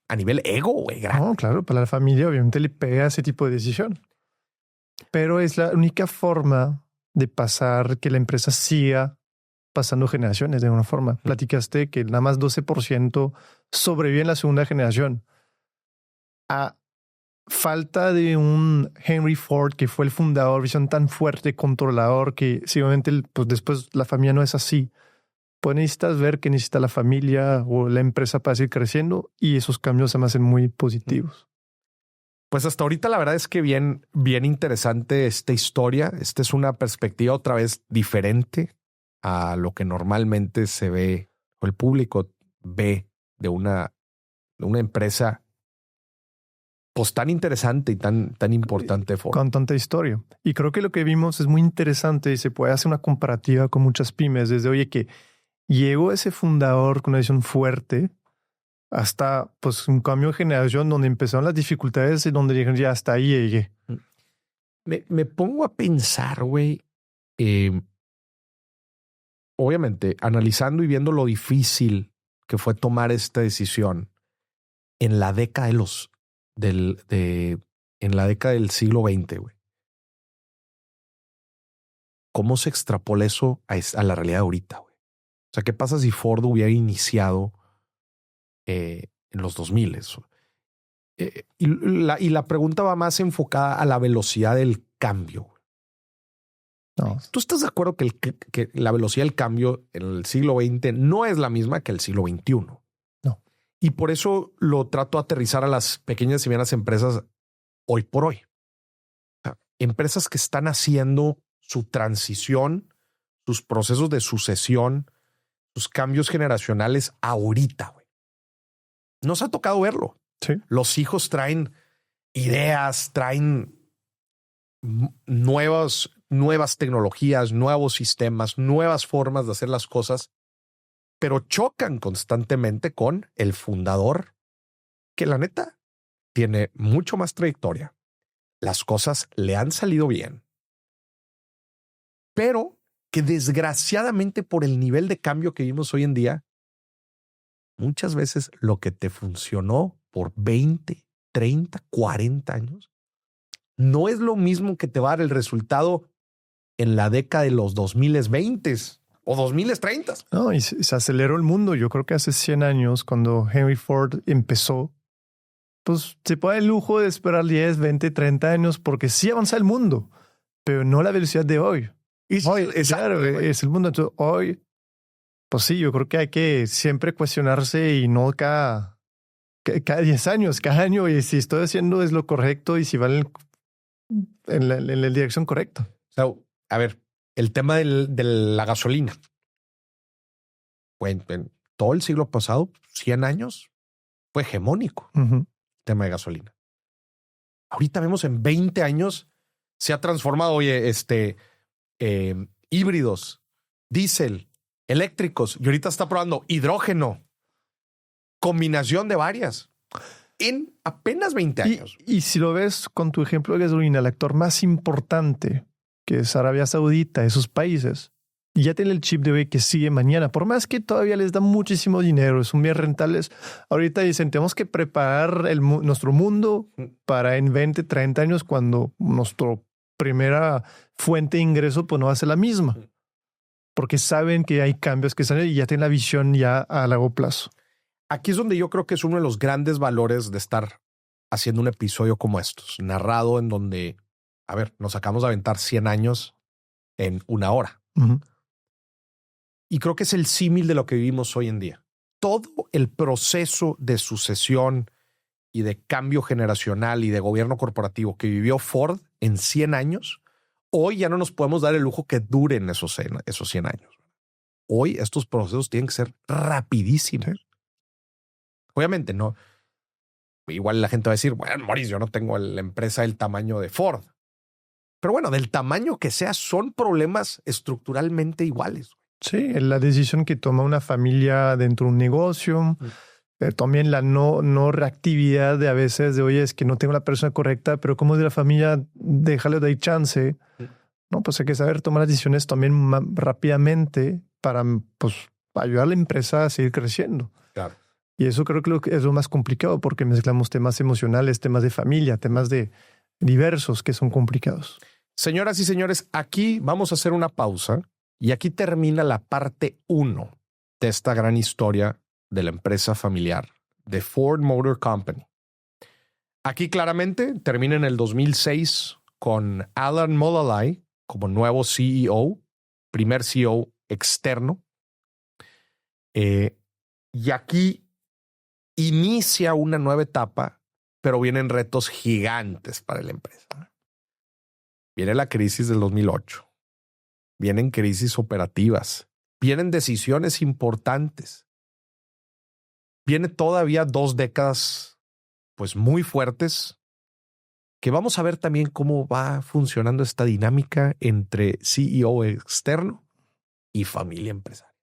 a nivel ego, güey. No, claro, para la familia obviamente le pega ese tipo de decisión. Pero es la única forma de pasar que la empresa siga pasando generaciones de una forma. Platicaste que nada más 12% sobrevive en la segunda generación. A falta de un Henry Ford que fue el fundador, visión tan fuerte, controlador, que si obviamente pues después la familia no es así, pues necesitas ver que necesita la familia o la empresa para seguir creciendo y esos cambios se me hacen muy positivos. Pues hasta ahorita la verdad es que bien interesante esta historia. Esta es una perspectiva otra vez diferente a lo que normalmente se ve o el público ve de una empresa pues tan interesante y tan importante. Con tanta historia. Y creo que lo que vimos es muy interesante y se puede hacer una comparativa con muchas pymes desde, oye, que llegó ese fundador con una visión fuerte hasta pues un cambio de generación donde empezaron las dificultades y donde dijeron ya hasta ahí llegué. Me pongo a pensar, güey, obviamente analizando y viendo lo difícil que fue tomar esta decisión en la década en la década del siglo XX, güey. ¿Cómo se extrapola eso a la realidad de ahorita, güey? O sea, ¿qué pasa si Ford hubiera iniciado en los 2000? Y la pregunta va más enfocada a la velocidad del cambio. No. ¿Tú estás de acuerdo que la velocidad del cambio en el siglo XX no es la misma que el siglo XXI? No. Y por eso lo trato de aterrizar a las pequeñas y medianas empresas hoy por hoy. O sea, empresas que están haciendo su transición, sus procesos de sucesión, sus cambios generacionales ahorita, güey. Nos ha tocado verlo. Sí. Los hijos traen ideas, traen nuevas tecnologías, nuevos sistemas, nuevas formas de hacer las cosas, pero chocan constantemente con el fundador, que la neta tiene mucho más trayectoria. Las cosas le han salido bien, pero que desgraciadamente por el nivel de cambio que vimos hoy en día, muchas veces lo que te funcionó por 20, 30, 40 años no es lo mismo que te va a dar el resultado en la década de los 2020 o 2030. No, y se aceleró el mundo. Yo creo que hace 100 años, cuando Henry Ford empezó, pues se puede dar el lujo de esperar 10, 20, 30 años porque sí avanza el mundo, pero no la velocidad de hoy. Hoy, claro, es el mundo. Entonces, hoy, pues sí, yo creo que hay que siempre cuestionarse y no cada 10 años, cada año, y si estoy haciendo es lo correcto y si va en la dirección correcta. So, a ver, el tema de la gasolina. Bueno, en todo el siglo pasado, 100 años, fue hegemónico el tema de gasolina. Ahorita vemos en 20 años se ha transformado, oye, híbridos, diésel, eléctricos, y ahorita está probando hidrógeno, combinación de varias en apenas 20 años. Y si lo ves con tu ejemplo de gasolina, el actor más importante, que es Arabia Saudita, esos países, ya tiene el chip de hoy que sigue mañana. Por más que todavía les da muchísimo dinero, son bien rentables. Ahorita dicen, tenemos que preparar nuestro mundo para en 20, 30 años, cuando nuestra primera fuente de ingreso pues no va a ser la misma. Porque saben que hay cambios que están y ya tienen la visión ya a largo plazo. Aquí es donde yo creo que es uno de los grandes valores de estar haciendo un episodio como estos, narrado en donde, a ver, nos acabamos de aventar 100 años en una hora. Y creo que es el símil de lo que vivimos hoy en día. Todo el proceso de sucesión y de cambio generacional y de gobierno corporativo que vivió Ford en 100 años, hoy ya no nos podemos dar el lujo que duren esos 100 años. Hoy estos procesos tienen que ser rapidísimos. Obviamente no. Igual la gente va a decir, bueno, Maurice, yo no tengo la empresa del tamaño de Ford. Pero bueno, del tamaño que sea, son problemas estructuralmente iguales. Sí, la decisión que toma una familia dentro de un negocio, también la no reactividad de a veces de, oye, es que no tengo la persona correcta, pero como de la familia, déjale de ahí chance. No, pues hay que saber tomar las decisiones también rápidamente para pues, ayudar a la empresa a seguir creciendo. Claro. Y eso creo que es lo más complicado porque mezclamos temas emocionales, temas de familia, temas de diversos que son complicados. Señoras y señores, aquí vamos a hacer una pausa y aquí termina la parte 1 de esta gran historia de la empresa familiar de Ford Motor Company. Aquí claramente termina en el 2006 con Alan Mulally como nuevo CEO, primer CEO externo. Y aquí inicia una nueva etapa, pero vienen retos gigantes para la empresa. Viene la crisis del 2008. Vienen crisis operativas. Vienen decisiones importantes. Viene todavía 2 décadas pues muy fuertes, que vamos a ver también cómo va funcionando esta dinámica entre CEO externo y familia empresaria.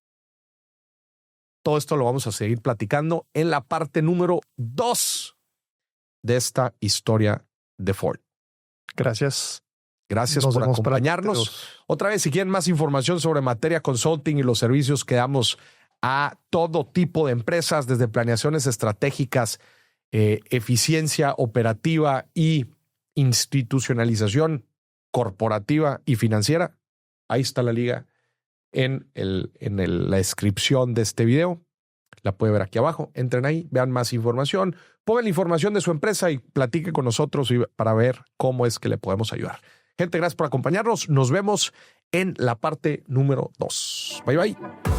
Todo esto lo vamos a seguir platicando en la parte número 2 de esta historia de Ford. Gracias. Gracias por acompañarnos. Otra vez, si quieren más información sobre Materia Consulting y los servicios que damos a todo tipo de empresas, desde planeaciones estratégicas, eficiencia operativa y institucionalización corporativa y financiera, ahí está la liga en la descripción de este video. La puede ver aquí abajo. Entren ahí, vean más información, pongan la información de su empresa y platique con nosotros para ver cómo es que le podemos ayudar. Gente, gracias por acompañarnos. Nos vemos en la parte número 2. Bye, bye.